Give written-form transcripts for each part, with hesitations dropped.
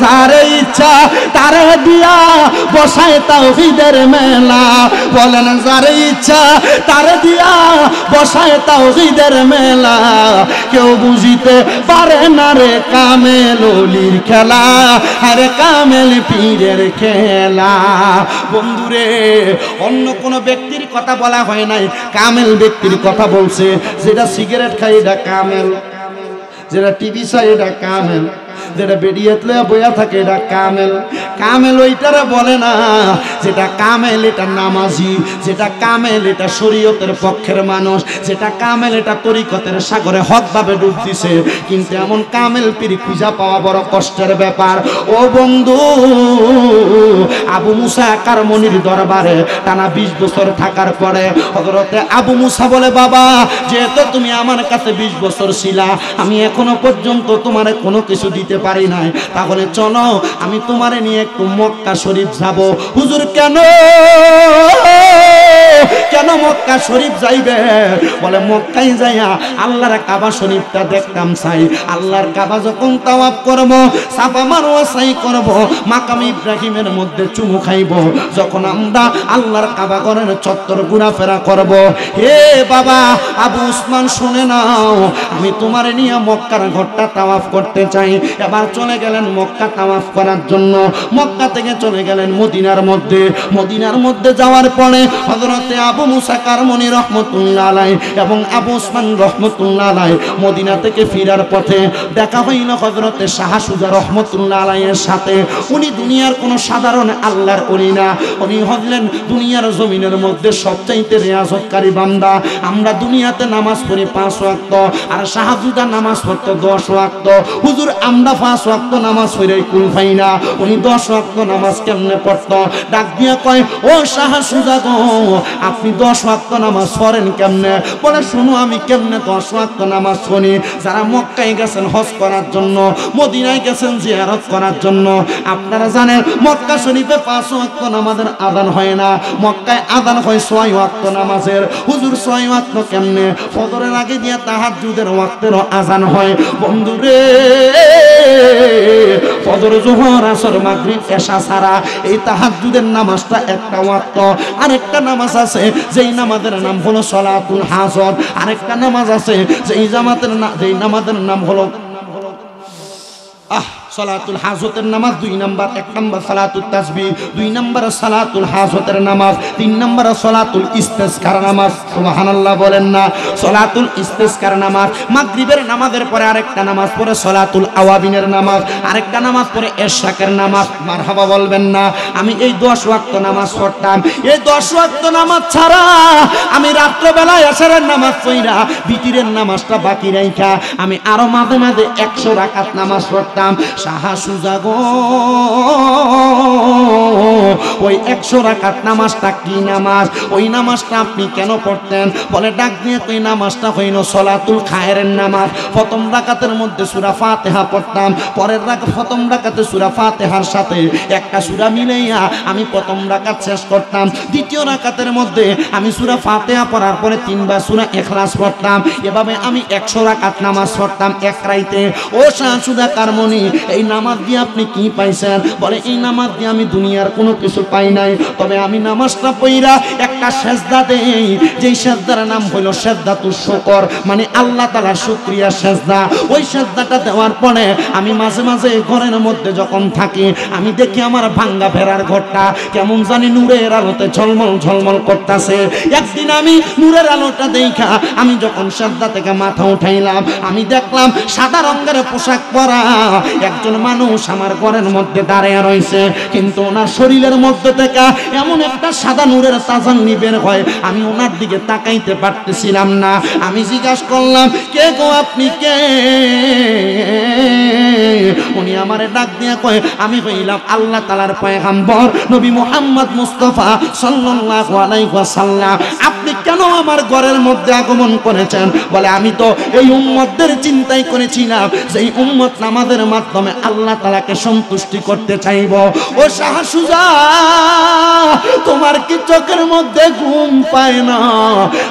যারে ইচ্ছা তারে দিয়া বসায় তাওহীদের মেলা। বলেন যারে ইচ্ছা তারে দিয়া বসায় তাওহীদের মেলা। কেউ বুঝিতে পারে না রে কামেল ওলির খেলা, আরে কামেল পীরের খেলা। বন্ধুরে, অন্য কোন ব্যক্তির কথা বলা হয় নাই, কামেল ব্যক্তির কথা বলছে। যেটা সিগারেট খায় এটা কামেল, যেটা টিভি চায় এটা কামেল, যেটা বেরিয়েতলে বইয়া থাকে এটা কামেল। কামেল ওইটারে বলে না। যেটা কামেল এটা নামাজি, যেটা কামেল এটা শরীয়তের পক্ষের মানুষ, যেটা কামেল এটা তরিকতের সাগরে হকভাবে ডুব দিছে। কিন্তু এমন কামেল পীর খুঁজা পাওয়া বড় কষ্টের ব্যাপার। ও বন্ধু, আবু মুসা কারমনির দরবারে টানা 20 বছর থাকার পরে হযরতে আবু মুসা বলে, বাবা যেহেতু তুমি আমার কাছে 20 বছর ছিলা, আমি এখনো পর্যন্ত তোমারে কোনো কিছু দিতে পারি নাই, তাহলে চলো আমি তোমারে নিয়ে একটু মক্কা শরীফ যাব। হুজুর কেন কেন মক্কা শরীফ যাইবে? বলে মক্কায় যাইয়া আল্লাহর কাবা শরীফটা দেখতাম চাই। আল্লাহর কাবা যখন তাওয়াফ করব, সাফা মারওয়া সাই করব, মাকাম ইব্রাহিমের মধ্যে চুমু খাইব, যখন আমরা আল্লাহর কাবা ঘরের চত্বর ঘোরাফেরা করব, হে বাবা আবু উসমান শুনে নাও, আমি তোমারে নিয়ে মক্কার ঘরটা তাওয়াফ করতে চাই। এবার চলে গেলেন মক্কা তাওয়াফ করার জন্য। মক্কা থেকে চলে গেলেন মদিনার মধ্যে। মদিনার মধ্যে যাওয়ার পরে হযরতে আবু মুসা কারমনি রহমতুল্লাহ আলাইহি এবং আবু উসমান রহমতুল্লাহ আলাইহি মদিনা থেকে ফেরার পথে দেখা হইল হযরতে শাহ সুজা রহমতুল্লাহ আলাইহির সাথে। উনি দুনিয়ার কোনো সাধারণ আল্লাহর ওলি না, উনি হলেন দুনিয়ার জমিনের মধ্যে সবচাইতে রিয়াজতকারী বান্দা। আমরা দুনিয়াতে নামাজ পড়ি 5 ওয়াক্ত, আর শাহ সুজা নামাজ পড়তো 10 ওয়াক্ত। হুজুর আমরা 5 ওয়াক্ত নামাজ পড়ে কুল পাই না, উনি 10 ওয়াক্ত নামাজ কেমনে পড়তো? ডাক দিয়া কয়, ও শাহ সুজা গো, আপনি 10 ওয়াক্ত নামাজ পড়েন কেমনে? বলে শুনো আমি কেমনে 10 ওয়াক্ত নামাজ পড়ি। যারা মক্কায় গেছেন হজ করার জন্য, মদিনায় গেছেন জিয়ারত করার জন্য, আপনারা জানেন মক্কা শরীফে 5 ওয়াক্ত নামাজের আযান হয় না, মক্কায় আযান হয় 6 ওয়াক্ত নামাজের। হুজুর 6 ওয়াক্ত কেমনে? ফজরের আগে দিয়া তাহাজ্জুদের ওয়াক্তেরও আযান হয়। বন্ধুরে, ফজর, যোহর, আসর, মাগরিব, এশা ছাড়া এই তাহাজ্জুদের নামাজটা একটা ওয়াক্ত। আরেকটা নামাজ আছে যেই নামাজের নাম হলো সলাতুল হাজত। আরেকটা নামাজ আছে যেই নামাজের নাম হলো সলাতুল হাজতের নামাজ 2 নাম্বার। 1 নাম্বার সালাতুল তাসবিহ, 2 নাম্বার সালাতুল হাজতের নামাজ, 3 নাম্বার সলাতুল ইস্তিসকার নামাজ। সুবহানাল্লাহ বলেন না? সলাতুল ইস্তিসকার নামাজ। মাগরিবের নামাজের পরে আরেকটা নামাজ পড়ে সলাতুল আওয়াবিনের নামাজ, আরেকটা নামাজ পড়ে ইশরাকের নামাজ। মারহাবা বলবেন না? আমি এই 10 ওয়াক্ত নামাজ পড়তাম। এই 10 ওয়াক্ত নামাজ ছাড়া আমি রাত্রবেলায় এশারের নামাজ পড়া বিতিরের নামাজটা বাকি রাইখা আমি আরো মাঝে মাঝে 100 রাকাত নামাজ পড়তাম। শাহ সুজা গো, ওই 100 রাকাত নামাজটা কি নামাজ? ওই নামাজটা আপনি কেন পড়তেন? বলে ডাক দিয়ে ওই নামাজটা হইল সলাতুল খায়রের নামাজ। প্রথম রাকাতের মধ্যে সূরা ফাতিহা পড়তাম, পরের প্রথম রাকাতে সূরা ফাতিহার সাথে একটা সূরা মিলাইয়া আমি প্রথম রাকাত শেষ করতাম। দ্বিতীয় রাকাতের মধ্যে আমি সূরা ফাতিহা পড়ার পরে 3 বার সূরা ইখলাস পড়তাম। এভাবে আমি 100 রাকাত নামাজ পড়তাম এক রাইতে। ও শাহ সুজা কারমনি, এই নামাজ দিয়ে আপনি কি পাইছেন? বলে এই নামাজ দিয়ে আমি দুনিয়ার কোনো কিছু পাই নাই, তবে আমি নামাজটা পড়া একটা সেজদা দেই, যেই সেজদার নাম হলো সেজদাতুল শুকর, মানে আল্লাহ তাআলার শুকরিয়া সেজদা। ওই সেজদাটা দেওয়ার পরে আমি মাঝে মাঝে ঘরের মধ্যে যখন থাকি আমি দেখি আমার ভাঙ্গা ফেরার ঘরটা কেমন জানি নূরের আলোতে ঝলমল ঝলমল করতেছে। একদিন আমি নূরের আলোটা দেখা আমি যখন সেজদা থেকে মাথা উঠাইলাম, আমি দেখলাম সাদা রঙের পোশাক পরা একজন মানুষ আমার ঘরের মধ্যে দাঁড়িয়ে রয়েছে, কিন্তু ওনার শরীরের মধ্যে থেকে এমন একটা সাদা নূরের তাজান্নি বের হয়, আমি ওনার দিকে তাকাইতে পারতেছিলাম না। আমি জিজ্ঞাসা করলাম, কে গো আপনি কে? উনি আমারে ডাক দিয়া কয়, আমি হইলাম আল্লাহ তাআলার পয়গম্বর নবী মুহাম্মদ মুস্তাফা সাল্লাল্লাহু আলাইহি ওয়াসাল্লাম। আপনি কেন আমার ঘরের মধ্যে আগমন করেছেন? বলে আমি তো এই উম্মতদের চিন্তাই করেছিলাম যে এই উম্মত নামাজের মাধ্যমে আল্লাহ তাআলাকে সন্তুষ্টি করতে চাইব। ও শাহ সুজা, তোমার কি চোখের মধ্যে ঘুম পায় না?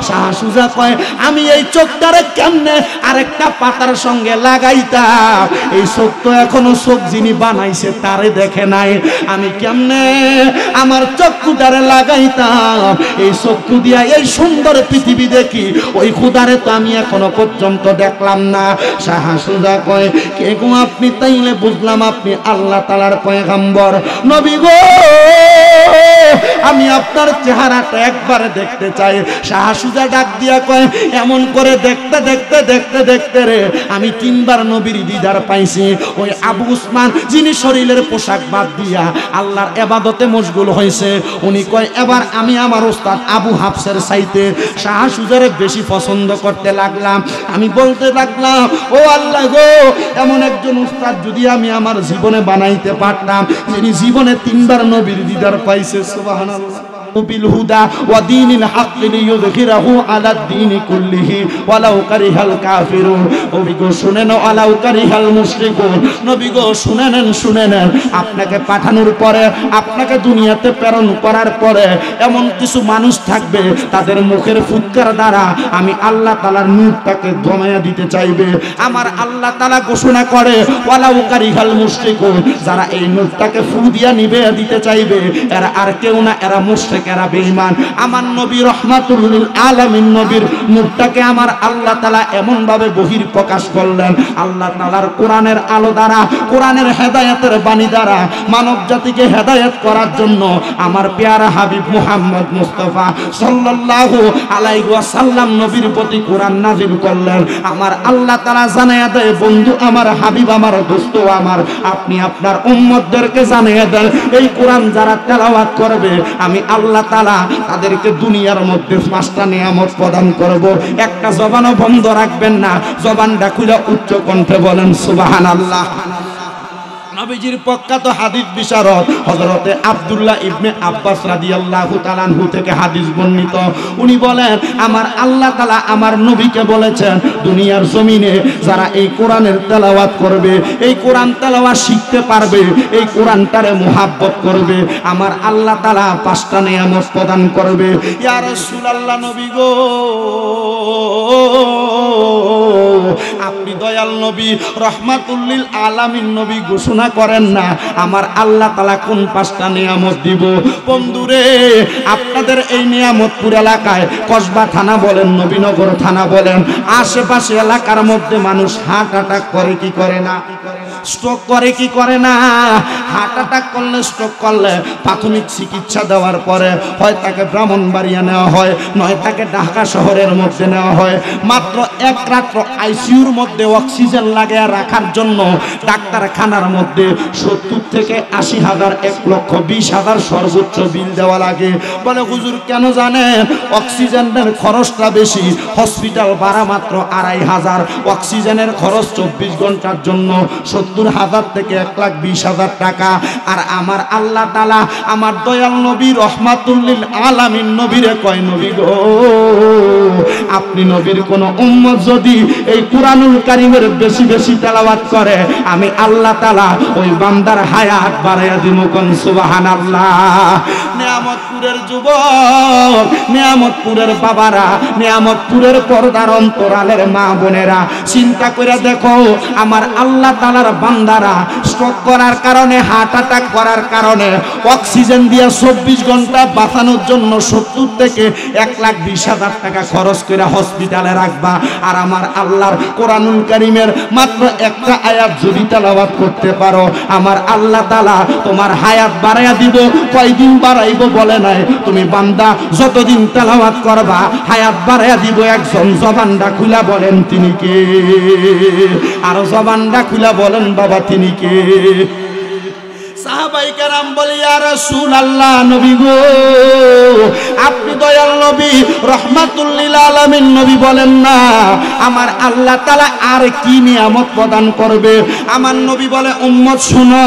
শাহ সুজা কয় আমি এই চোখটারে কেমনে আরেকটা পাতার সঙ্গে লাগাইতাম? এই চোখ তো এখনো চোখ যিনি বানাইছে তারে দেখে নাই, আমি কেমনে আমার চক্ষুটারে লাগাইতাম? এই চক্ষু দিয়া এই সুন্দর পৃথিবী দেখি, ওই খুদারে তো আমি এখনো পর্যন্ত দেখলাম না। শাহ সুজা কয় কে গো আপনি? তাইলে বুঝলাম আপনি আল্লাহ তাআলার পয়গম্বর। নবী গো আমি আপনার চেহারাটা একবার দেখতে চাই। শাহ সুজা ডাক দিয়া কয় এমন করে দেখতে দেখতে দেখতে দেখতে রে আমি 3 বার নবীর দিদার পাইছি। ওই আবু উসমান যিনি শরীরের পোশাক বাদ দিয়া আল্লাহর ইবাদতে মশগুল হয়েছে, উনি কয় এবার আমি আমার ওস্তাদ আবু হাফসের চাইতে শাহ সুজারে বেশি পছন্দ করতে লাগলাম। আমি বলতে লাগলাম ও আল্লাহ গো, এমন একজন উস্তাদ যদি আমি আমার জীবনে বানাইতে পারতাম যিনি জীবনে 3 বার নবীর দিদার পাইছে। সুবহানাল্লাহ। بالهدى ودين الحق ليظهره على الدين كله ولو كره الكافرون। নবী গো শুনেন, ওয়ালাউ কারিহাল মুশরিকুন। নবী গো শুনে নেন, আপনাকে পাঠানোর পরে, আপনাকে দুনিয়াতে প্রেরণ করার পরে এমন কিছু মানুষ থাকবে তাদের মুখের ফুৎকার দ্বারা আমি আল্লাহ তাআলার নূরটাকে দমায়া দিতে চাইবে। আমার আল্লাহ তাআলা ঘোষণা করে ওয়ালাউ কারিহাল মুশরিকুন, যারা এই নূরটাকে ফু দিয়া নিবে দিতে চাইবে এরা আর কেউ না, এরা মুশরিক, এরা বেঈমান। আমার নবী রহমাতুল লিল আলামিন নবীর নূরটাকে আমার আল্লাহ তাআলা এমন ভাবে বহির প্রকাশ করলেন, আল্লাহ তাআলার কোরআনের আলো দ্বারা, কোরআনের হেদায়েতের বাণী দ্বারা মানব জাতিকে হেদায়েত করার জন্য আমার পেয়ারা হাবিব মুহাম্মদ মুস্তাফা সাল্লাল্লাহু আলাইহি ওয়াসাল্লাম নবীর প্রতি কোরআন নাযিল করলেন। আমার আল্লাহ তাআলা জানায়া দেয় বন্ধু আমার, হাবিব আমার, দোস্ত আমার, আপনি আপনার উম্মতদেরকে জানিয়ে দেন এই কোরআন যারা তেলাওয়াত করবে আমি আল্লাহ তাআলা তাদেরকে দুনিয়ার মধ্যে 5টা নিয়ামত প্রদান করব। একটা জবানও বন্ধ রাখবেন না, জবানটা খুলে উচ্চ কণ্ঠে বলেন সুবহানাল্লাহ। নবীজির প্রখ্যাত হাদিস বিশারদ হযরতে আব্দুল্লাহ ইবনে আব্বাস রাদিয়াল্লাহু তাআলা আনহু থেকে হাদিস বর্ণিত। উনি বলেন আমার আল্লাহ তাআলা আমার নবীকে বলেছেন দুনিয়ার জমিনে যারা এই কোরআনের তেলাওয়াত করবে, এই কোরআন তেলাওয়াত শিখতে পারবে, এই কোরআনটারে মুহাব্বত করবে, আমার আল্লাহ তাআলা 5টা নিয়ামত প্রদান করবে। ইয়া রাসূলুল্লাহ নবী গো, আপনি দয়াল নবী রহমাতুল লিল আলামিন নবী ঘোষণা করেন না আমার আল্লাহ তাআলা কোন 5টা নিয়ামত দিব? বন্ধুরে আপনাদের এই নিয়ামতপুর এলাকায় কসবা থানা বলেন, নবীনগর থানা বলেন, আশেপাশে এলাকার মধ্যে মানুষ হার্ট অ্যাটাক করে কি করে না? স্ট্রোক করে কি করে না? হার্ট অ্যাটাক করলে, স্ট্রোক করলে প্রাথমিক চিকিৎসা দেওয়ার পরে হয় তাকে ব্রাহ্মণবাড়িয়া নেওয়া হয়, নয় তাকে ঢাকা শহরের মধ্যে নেওয়া হয়। মাত্র 1 রাত্র আইসিইউর মধ্যে অক্সিজেন লাগিয়ে রাখার জন্য ডাক্তারখানার মধ্যে 70 থেকে 80 হাজার, 1,20,000 সর্বোচ্চ বিল দেওয়া লাগে। বলে হুজুর কেন জানেন? অক্সিজেনের খরচটা বেশি, হসপিটাল ভাড়া মাত্র 2,500, অক্সিজেনের খরচ 24 ঘন্টার জন্য 70,000 থেকে 1,20,000 টাকা। আর আমার আল্লাহ তাআলা আমার দয়াল নবী রহমাতুল লিল আলামিন নবীরে কয় নবী গো, আপনি নবীর কোন উম্মত যদি এই কুরআনুল কারীমের বেশি বেশি তেলাওয়াত করে আমি আল্লাহ তাআলা ওই বান্দার হায়াত বাড়ায়া দিব। কোন সুবহানাল্লাহ। নিয়ামতপুরের যুবক, নিয়ামতপুরের বাবারা, নিয়ামতপুরের পর্দার অন্তরালের মা বোনেরা, চিন্তা করে দেখো আমার আল্লাহ তাআলার বান্দারা স্ট্রোক করার কারণে, হার্ট অ্যাটাক করার কারণে অক্সিজেন দিয়ে 24 ঘন্টা বাঁচানোর জন্য 70 থেকে 1,20,000 টাকা খরচ করে হসপিটালে রাখবা। আর আমার আল্লাহর কোরআনুল কারীমের মাত্র একটা আয়াত যদি তেলাওয়াত করতে পারো আমার আল্লাহ তাআলা তোমার হায়াত বাড়ায়া দিব। কয়দিন বাড়াইবো বলে নাই, তুমি বান্দা যতদিন তেলাওয়াত করবা হায়াত বাড়ায়া দিব। একজন জবানটা খুলা বলেন তিনি কে? আর জবানটা খুলা বলেন বাবা তিনি কে? সাহাবায়ে কেরাম বলে ইয়া রাসূলুল্লাহ নবী গো, আপনি দয়াল নবী রহমাতুল লিল আলামিন নবী বলেন না আমার আল্লাহ তাআলা আর কি নিয়ামত প্রদান করবে? আমার নবী বলে উম্মত শুনো,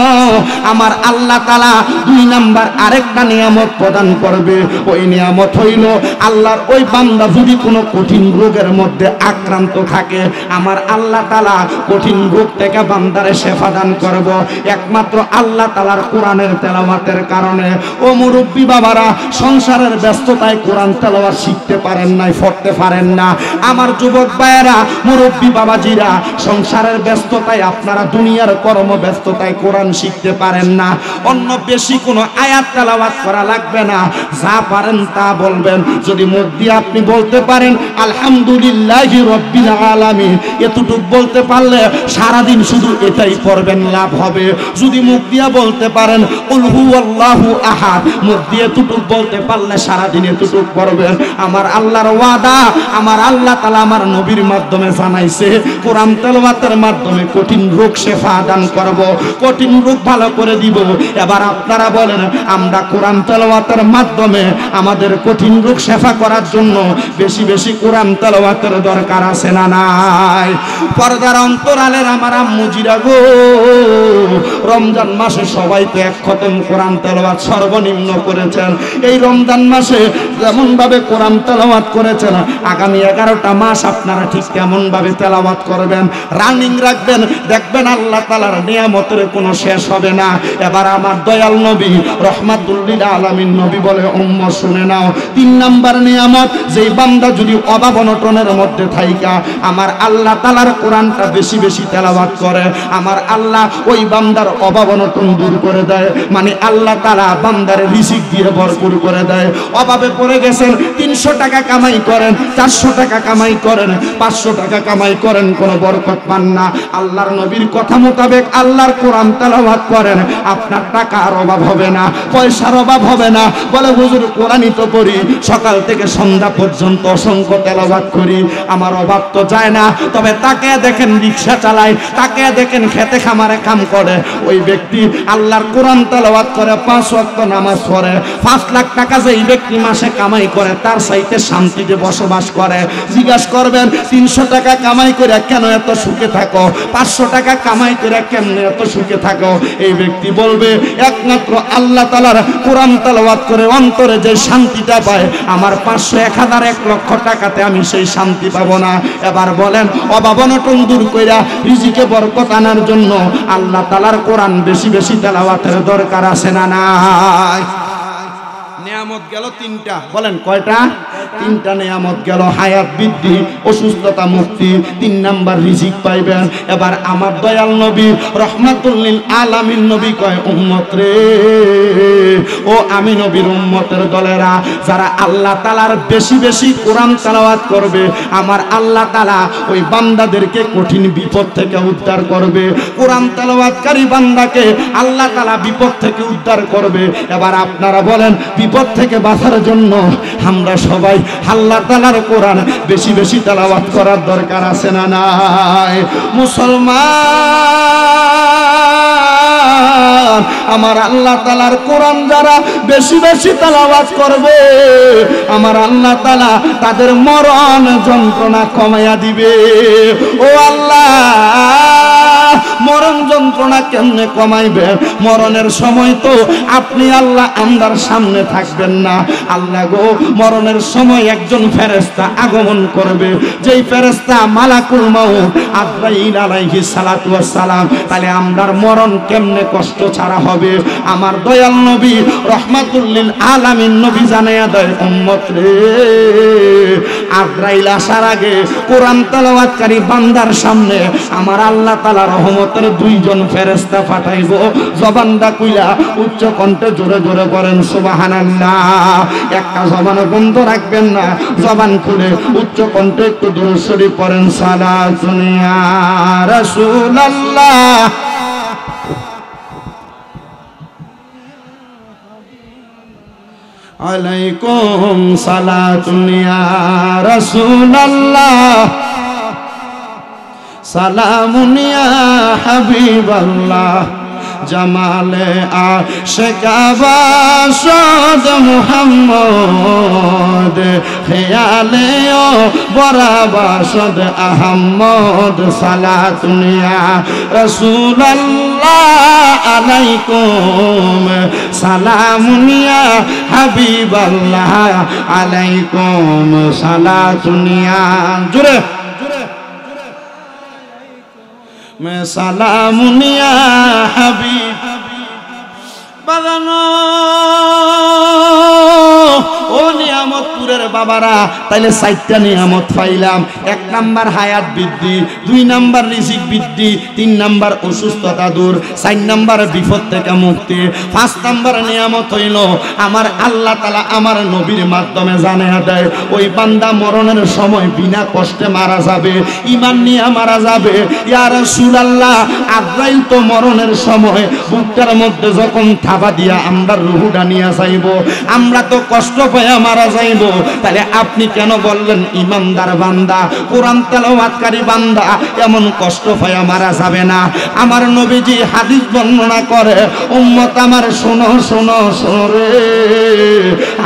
আমার আল্লাহ তাআলা 2 নাম্বার আরেকটা নিয়ামত প্রদান করবে। ওই নিয়ামত হইল আল্লাহর ওই বান্দা যদি কোনো কঠিন রোগের মধ্যে আক্রান্ত থাকে আমার আল্লাহ তাআলা কঠিন রোগ থেকে বান্দারে শেফা দান করব। একমাত্র আল্লাহ তাআলা তাআলার কোরআনের তেলাওয়াতের কারণে। ও মুরব্বী বাবারা, সংসারের ব্যস্ততায় কোরআন তেলাওয়াত শিখতে পারেন নাই, পড়তে পারেন না। আমার যুবক ভাইয়েরা, মুরব্বী বাবাজিরা, সংসারের ব্যস্ততায় আপনারা দুনিয়ার কর্মব্যস্ততায় কোরআন শিখতে পারেন না। অন্য বেশি কোনো আয়াত তেলাওয়াত করা লাগবে না, যা পারেন তা বলবেন। যদি মুখ দিয়ে আপনি বলতে পারেন আলহামদুলিল্লাহি রাব্বিল আলামিন, এতটুক বলতে পারলে সারাদিন শুধু এটাই পড়বেন, লাভ হবে। যদি মুখ দিয়ে বলতে পারেন কুল হুয়াল্লাহু আহাদ, মুখ দিয়ে এতটুক বলতে পারলে সারাদিন এতটুক পড়বেন। আমার আল্লাহর ওয়াদা, আমার আল্লাহ তাআলা আমার নবীর মাধ্যমে জানাইছে, কোরআন তেলাওয়াতের মাধ্যমে কঠিন রোগ শেফা দান করব, কঠিন রোগ ভালো করে দিব। এবার আপনারা বলেন, আমরা কোরআন তেলাওয়াতের মাধ্যমে আমাদের কঠিন রোগ শেফা করার জন্য বেশি বেশি কোরআন তেলাওয়াতের দরকার আছে না নাই? পর্দার অন্তরালের আমার আম্মুজিরা গো, রমজান মাসে সবাই তো এক খতম কোরআন তেলাওয়াত সর্বনিম্ন করেছেন। এই রমজান মাসে যেমন ভাবে কোরআন তেলাওয়াত করেছেন, আগামী 11টা মাস আপনারা ঠিক তেমন ভাবে তেলাওয়াত করবেন, রানিং রাখবেন। দেখবেন আল্লাহ তাআলার নিয়ামতের কোনো শেষ হবে না। এবার আমার দয়াল নবী রহমাতুল লিল আলামিন নবী বলে, উম্মত শুনে নাও, 3 নাম্বার নিয়ামত, যেই বান্দা যদি অভাব অনটনের মধ্যে থাইকা আমার আল্লাহ তাআলার কোরআনটা বেশি বেশি তেলাওয়াত করে, আমার আল্লাহ ওই বান্দার অভাব অনটন দূর করে দেয়। মানে আল্লাহ তাআলা বান্দার রিজিক দিয়ে ভরপুর করে দেয়। অভাবে পড়ে গেছেন, 300 টাকা কামাই করেন, 400 টাকা কামাই করেন, 500 টাকা কামাই করেন, কোনো বরকত পান না। আল্লাহর নবীর কথা মোতাবেক আল্লাহর কোরআন তেলাওয়াত করেন, আপনার টাকার অভাব হবে না, পয়সার অভাব হবে না। বলে হুজুর কোরআনই তো পড়ি, সকাল থেকে সন্ধ্যা পর্যন্ত অসংখ্য তেলাওয়াত করি, আমার অভাব তো যায় না। তবে তাকে দেখেন রিকশা চালায়, তাকে দেখেন খেতে খামারে কাম করে, ওই ব্যক্তি আল্লাহর কোরআন তেলাওয়াত করে, 5 ওয়াক্ত নামাজ পড়ে, 5 লাখ টাকা যেই ব্যক্তি মাসে কামাই করে তার চাইতে শান্তিতে বসবাস করে। জিজ্ঞাসা করবেন 300 টাকা কামাই করে কেন এত সুখে থাকো, 500 টাকা কামাই করে কেন এত সুখে থাকো? এই ব্যক্তি বলবে একমাত্র আল্লাহ তাআলার কোরআন তেলাওয়াত করে অন্তরে যে শান্তিটা পায়, আমার 500, 1000, 1 লক্ষ টাকাতে আমি সেই শান্তি পাবো না। এবার বলেন, অভাব অনটন দূর কইরা রিজিকে বরকত আনার জন্য আল্লাহ তাআলার কোরআন বেশি বেশি তেলাওয়াতের দরকার আছে না নাই? নিয়ামত গেল 3টা, বলেন কয়টা? 3টা নিয়ামত গেল। হায়াত বৃদ্ধি, অসুস্থতা মুক্তি, 3 নাম্বার রিজিক পাইবেন। এবার আমার দয়াল নবী রহমাতুল লিল আলামিন নবী কয়, উম্মত রে, ও আমি নবীর উম্মতের দলেরা, যারা আল্লাহ তাআলার বেশি বেশি কোরআন তেলাওয়াত করবে, আমার আল্লাহ তাআলা ওই বান্দাদেরকে কঠিন বিপদ থেকে উদ্ধার করবে। কোরআন তেলাওয়াতকারী বান্দাকে আল্লাহ তাআলা বিপদ থেকে উদ্ধার করবে। এবার আপনারা বলেন, বিপদ থেকে বাঁচার জন্য আমরা সবাই আল্লাহ তাআলার কোরআন বেশি বেশি তেলাওয়াত করার দরকার আছে না নাই? মুসলমান, আমার আল্লাহ তাআলার কোরআন যারা বেশি বেশি তেলাওয়াত করবে, আমার আল্লাহ তাআলা তাদের মরণ যন্ত্রণা কমাইয়া দিবে। ও আল্লাহ, মরণ যন্ত্রণা কেমনে কমাইবে? মরণের সময় তো আপনি আল্লাহ আমরার সামনে থাকবেন না। আল্লাহ গো, মরণের সময় একজন ফেরেশতা আগমন করবে, যেই ফেরেশতা মালাকুল মউত আজরাইল আলাইহিস সালাতু ওয়াস সালাম। তাহলে আমরার মরণ কেমনে কষ্ট ছাড়া হবে? আমার দয়াল নবী রহমাতুল লিল আলামিন নবী জানাইয়া দেয়, উম্মত রে, আজরাইল আসার আগে কোরআন তেলাওয়াতকারী বান্দার সামনে আমার আল্লাহ তাআলা রহমতের 2 জন ফেরেশতা পাঠাইব। জবানটা কুইলা উচ্চ কণ্ঠে জোরে জোরে পড়েন সুবহানাল্লাহ। একটা জবান বন্ধ রাখবেন না, জবান খুলে উচ্চ কণ্ঠে একটু দরুদ শরীফ পড়েন, সালাতুন ইয়া রাসূলুল্লাহ আলাইকুম, সালাতুন ইয়া রাসূলুল্লাহ, সালামুন ইয়া হাবিবাল্লাহ, জামালে আশিকাবাশদ মুহাম্মদ, খেয়ালে ও বরাবাশদ আহমদ, সালাতুন ইয়া রাসূলুল্লাহ আলাইকুম, সালামুন ইয়া হাবিবাল্লাহ আলাইকুম, সালাতুন ইয়া জোরে मैं सलामुन या हबीब বাগানো ও নিয়ামতপুরের বাবারা, তাইলে 4টা নিয়ামত পাইলাম। 1 নাম্বার হায়াত বৃদ্ধি, 2 নাম্বার রিজিক বৃদ্ধি, 3 নাম্বার অসুস্থতা দূর, 4 নাম্বার বিপদ থেকে মুক্তি, 5 নাম্বার নিয়ামত হইল আমার আল্লাহ তাআলা আমার নবীর মাধ্যমে জানিয়ে দেয় ওই বান্দা মরণের সময় বিনা কষ্টে মারা যাবে, ঈমান নিয়ে মারা যাবে। ইয়া রাসূলুল্লাহ, আজরাইল তো মরণের সময় বুকটার মধ্যে যখন থাবা দিয়া আমরা রূহটা নিয়ে যাইব, আমরা তো কষ্ট পাইয়া মারা যাইব, তাহলে আপনি কেন বললেন ইমানদার বান্দা, কোরআন তেলাওয়াতকারী বান্দা এমন কষ্ট পাইয়া মারা যাবে না? আমার নবীজি হাদিস বর্ণনা করে, উম্মত আমার শোনো শোনো শোনো রে,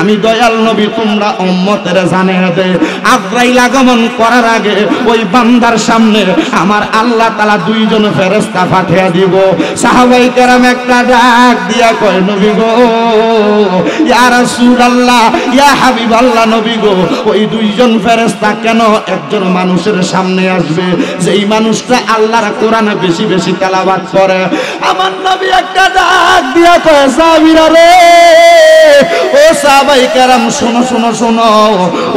আমি দয়াল নবী তোমরা উম্মতের জানিয়ে দে, আজরাইল আগমন করার আগে ওই বান্দার সামনে আমার আল্লাহ তাআলা 2 জন ফেরেশতা পাঠিয়ে দিব। সাহাবায়ে কেরাম একটা ডাক দিয়া কয়, নবী গো, ইয়া রাসূলুল্লাহ, ইয়া হাবিবাল্লাহ, নবী গো, ওই 2 জন ফেরেশতা কেন একজন মানুষের সামনে আসবে যেই মানুষটা আল্লাহর কোরআনে বেশি বেশি তেলাওয়াত করে? আমার নবী একটা ডাক দিয়া কয়, সাহাবীরা রে, ও সাহাবায়ে কেরাম শোনো শোনো শোনো,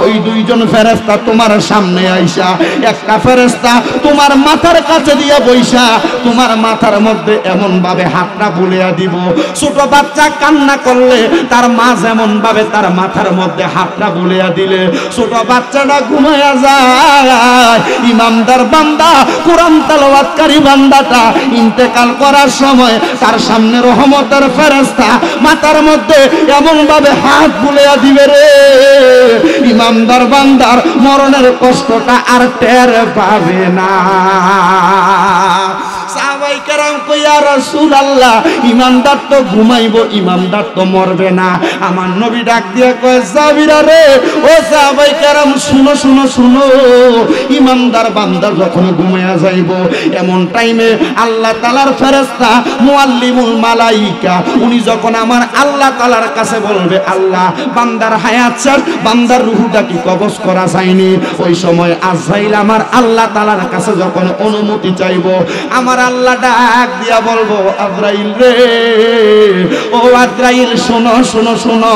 ওই 2 জন ফেরেশতা তোমার সামনে আইসা একটা ফেরেশতা তোমার মাথার কাছে দিয়া বইসা তোমার মাথার মধ্যে এমন ভাবে হাতটা বুলিয়ে দিব, ছোট বাচ্চা কান্না করলে তার মা যেমন ভাবে তার মাথার মধ্যে হাতটা বুলিয়ে দিলে ছোট বাচ্চাটা ঘুমায়া যায়। ইমানদার বান্দা, কোরআন তেলাওয়াতকারী বান্দাটা ইন্তেকাল করার সময় তার সামনে রহমতের ফেরেশতা মাথার মধ্যে এমন ভাবে হাত বুলিয়ে দিবে রে, ইমানদার বান্দার মরণের কষ্টটা আর টের পাবে না। সাহাবায়ে কেরাম কই, ইয়া রাসূলুল্লাহ, ইমানদার তো ঘুমাইবো, ইমানদার তো মরবে না। আমার নবী ডাক দিয়ে কয়, সাহাবীরা রে, ও সাহাবায়ে কেরাম শুনো শুনো শুনো, ইমানদার বান্দা যখন ঘুমায়া যাইব এমন টাইমে আল্লাহ তাআলার ফেরেশতা মুআল্লিমুল মালাইকা উনি যখন আমার আল্লাহ তাআলার কাছে বলবে, আল্লাহ বান্দার হায়াত শেষ, বান্দার রূহটা কি কবজ করা যায়নি, ওই সময় আজরাইল আমার আল্লাহ তাআলার কাছে যখন অনুমতি চাইব, আমার আল্লাহ ডাক দিয়া বলবো, আজরাইল রে, ও আজরাইল শোনো শোনো শোনো,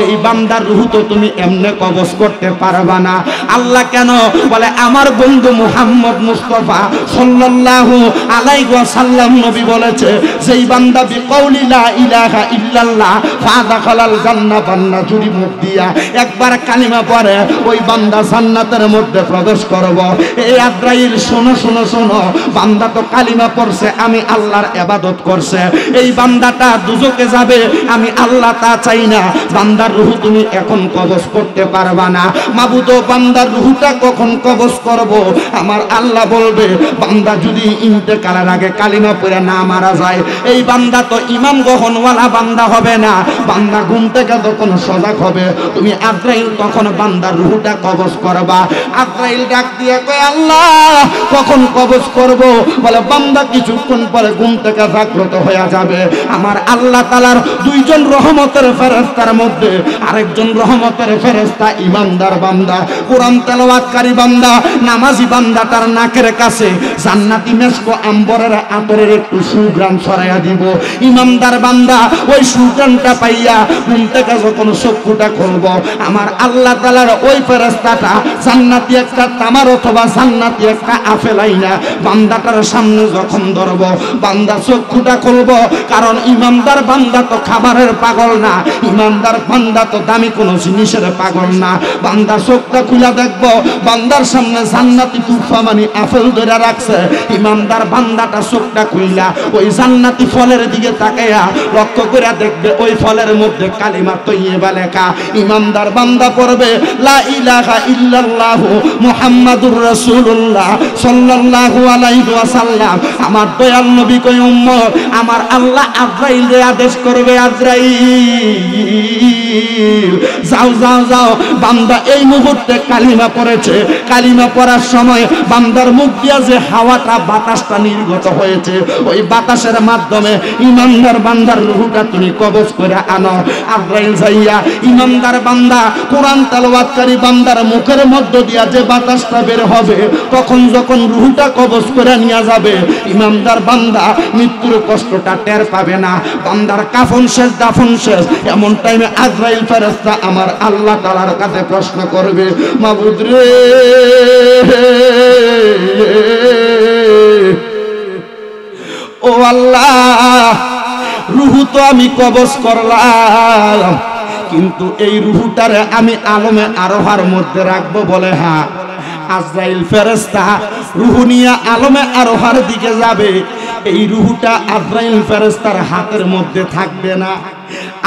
এই বান্দার রূহ তো তুমি এমনে কবজ করতে পারবা না। আল্লাহ কেন? বলে আমার বন্ধু মুহাম্মদ মুস্তাফা সাল্লাল্লাহু আলাইহি ওয়াসাল্লাম নবী বলেছে, যেই বান্দা বিকৌলি লা ইলাহা ইল্লাল্লাহ ফাদাখালাল জান্নাহ, বান্দা যদি মুখ দিয়া একবার কালিমা পড়ে ওই বান্দা জান্নাতের মধ্যে প্রবেশ করব। এই আজরাইল শোনো শোনো শোনো, বান্দা তো কালিমা পড়ছে, আমি আল্লাহর ইবাদত করছে, এই বান্দাটা দুজকে যাবে, আমি আল্লাহ তা চাই না। বান্দার রূহ তুমি এখন কবজ করতে পারবা না। মাবুদ, বান্দার রূহটা কখন কবজ করব? আমার আল্লাহ বলবে, বান্দা যদি ইন্তেকালের আগে কালিমা পড়ে না মারা যায়, এই বান্দা তো ঈমান গ্রহণওয়ালা বান্দা হবে না। বান্দা ঘুম থেকে যখন সজাগ হবে, তুমি আজরাইল তখন বান্দার রূহটা কবজ করবা। আজরাইল ডাক দিয়ে কয়, আল্লাহ কখন কবজ করব? বলে বান্দা কিছুক্ষণ পরে ঘুম থেকে জাগ্রত হয়ে যাবে। আমার আল্লাহ তাআলার 2 জন রহমতের ফেরেশতার মধ্যে আরেকজন রহমতের ফেরেশতা ঈমানদার বান্দা, কোরআন তেলাওয়াতকারী বান্দা, নামাজি বান্দাটার নাকের কাছে জান্নাতি মেশক আম্বরের আতরের একটু সুঘ্রাণ ছড়াইয়া দিব। ঈমানদার বান্দা ওই সুঘ্রাণটা পাইয়া ঘুম থেকে যখন চক্ষুটা খুলব, আমার আল্লাহ তাআলার ওই ফেরেশতাটা জান্নাতি একটা তামার অথবা জান্নাতি একটা আপেল আইনা বান্দাটার সামনে যখন ধরব, বান্দা চক্ষুটা খুলব। কারণ ঈমানদার বান্দা তো খাবারের পাগল না, ঈমানদার বান্দা তো দামি কোনো জিনিসের পাগল না। বান্দা চোখটা খুলে দেখব, বান্দার সামনে জান্নাতি তুফা মানে আপেল ধরে রাখছে। ঈমানদার বান্দাটা চোখটা খুইলা ওই জান্নাতি ফলের দিকে তাকাইয়া লক্ষ্য করে দেখবে ওই ফলের মধ্যে কালিমা তৈয়্যিবা লেখা। ঈমানদার বান্দা পড়বে, লা ইলাহা ইল্লাল্লাহু মুহাম্মাদুর রাসূলুল্লাহ সাল্লাল্লাহু আলাইহি ওয়াসাল্লাম। আমার দয়াল নবী কই, উম্মত আমার আল্লাহ আজরাইলকে আদেশ করবে, আজরাইল যাও যাও যাও। বান্দা এই মুহূর্তে কালিমা পড়েছে, কালিমা পড়ার সময় বান্দার মুখ দিয়া যে হাওয়াটা বাতাসটা নির্গত হয়েছে, ওই বাতাসের মাধ্যমে ঈমানদার বান্দার রূহটা তুমি কবজ করে আনো। আজরাইল যাইয়া ঈমানদার বান্দা, কোরআন তেলাওয়াতকারী বান্দার মুখের মধ্য দিয়া যে বাতাসটা বের হবে, তখন যখন রূহটা কবজ করে নিয়ে যাবে, ঈমানদার ইমানদার বান্দা মৃত্যুর কষ্টটা টের পাবে না। বান্দার কাফন শেষ, দাফন শেষ, এমন টাইমে আজরাইল ফেরেশতা আমার আল্লাহ তাআলার কাছে প্রশ্ন করবে, মাবুদ রে, ও আল্লাহ, রূহ তো আমি কবজ করলাম, কিন্তু এই রূহটারে আমি আলমে আরোহার মধ্যে রাখবো বলে হ্যাঁ। আজরাইল ফেরেশতা রূহ নিয়ে আলমে আরোহার দিকে যাবে। এই রূহটা আজরাইল ফেরেশতার হাতের মধ্যে থাকবে না।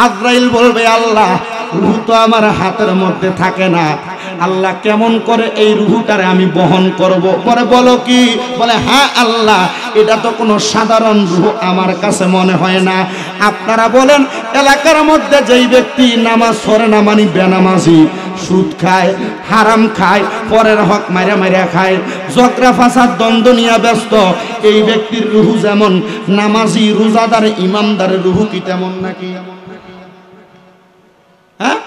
আজরাইল বলবে, আল্লাহ, রূহ তো আমার হাতের মধ্যে থাকে না, আল্লাহ কেমন করে এই রূহটারে আমি বহন করব? পরে বলো কি? বলে, হ্যাঁ আল্লাহ, এটা তো কোনো সাধারণ রূহ আমার কাছে মনে হয় না। আপনারা বলেন, এলাকার মধ্যে যেই ব্যক্তি নামাজ পড়ে না, মানে বেনামাজি, সুদ খায়, হারাম খায়, পরের হক মাইরা মাইরা খায়, ঝগড়া ফাসাদ দ্বন্দ্ব নিয়ে ব্যস্ত, এই ব্যক্তির রূহ যেমন নামাজি, রোজাদার, ইমানদারের রূহ কি তেমন নাকি? হ্যাঁ,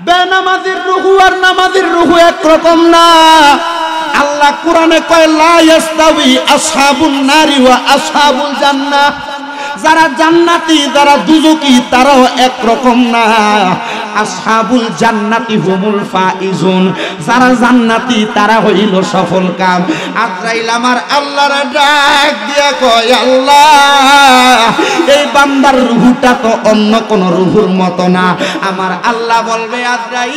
বেনামাজির রূহ আর নামাজির রূহ একরকম না। আল্লাহ কোরআনে কয়, লা ইয়াস্তাবি আসহাবুন নারি ওয়া আসহাবুল জান্নাহ। যারা জান্নাতি, যারা দুজকি, তারাও একরকম না। আসহাবুল জান্নাতি হুমুল ফাইজুন, যারা জান্নাতি তারা হইল সফল কাম। আজরাইল আমার আল্লাহর ডাক দিয়া কয়, আল্লাহ, এই বান্দার রূহটা তো অন্য কোন রূহুর মতো না। আমার আল্লাহ বলবে, আজরাইল,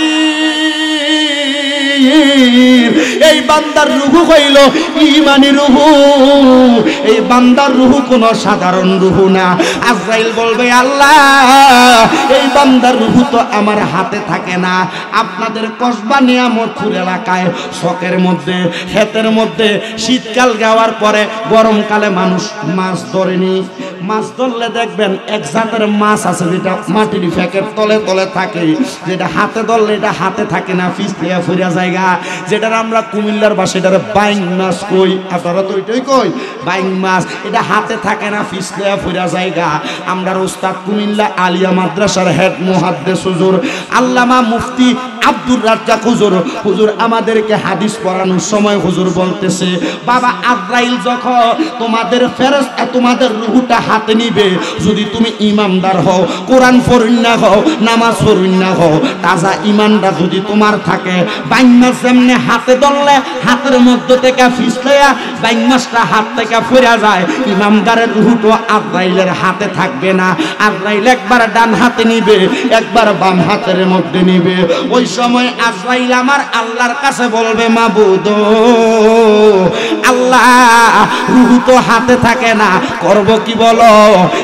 এই বান্দার রূহ হইল ঈমানি রূহ, এই বান্দার রূহ কোন সাধারণ রূহ না। আজরাইল বলবে, আল্লাহ, এই বান্দার রূহ তো আমার হাতে থাকে না। আপনাদের কসবা নিয়ামতপুর এলাকায় শখের মধ্যে, ক্ষেতের মধ্যে শীতকাল যাওয়ার পরে গরমকালে মানুষ মাছ ধরেনি। মাছ ধরলে দেখবেন এক জাতের মাছ আছে যেটা মাটির ফ্যাকের তলে তলে থাকে, যেটা হাতে ধরলে এটা হাতে থাকে না, ফিসলিয়া ফুরিয়া জায়গা, যেটার আমরা কুমিল্লার বা সেটার বাইং মাছ কই, আপনারা তো ওইটাই কই বাইং মাছ। এটা হাতে থাকে না, ফিসলিয়া ফুরিয়া জায়গা। আমরা ওস্তাদ কুমিল্লা আলিয়া মাদ্রাসার হেড মুহাদ্দিস হুজুর আল্লামা মুফতি আব্দুর রাজ্জাক হুজুর, হুজুর আমাদেরকে হাদিস পড়ানোর সময় হুজুর বলতেছে, বাবা, আজরাইল যখন তোমাদের ফেরেশতা তোমাদের রূহটা হাতে নিবে, যদি তুমি ইমানদার হও, কোরআন পড়িনা হও, নামাজ পড়িনা হও, তাজা ইমানটা যদি তোমার থাকে, বাইং মাছ যেমনি হাতে ধরলে হাতের মধ্যে থেকে ফিসলেয়া বাইং মাছটা হাত থেকে ফিরে যায়, ইমানদারের রূহটা আজরাইলের হাতে থাকবে না। আজরাইল একবার ডান হাতে নিবে, একবার বাম হাতের মধ্যে নিবে। ওই সময় আজরাইল আমার আল্লাহর কাছে বলবে, মাবুদ, আল্লাহ, রূহ তো হাতে থাকে না, করব কি বলো?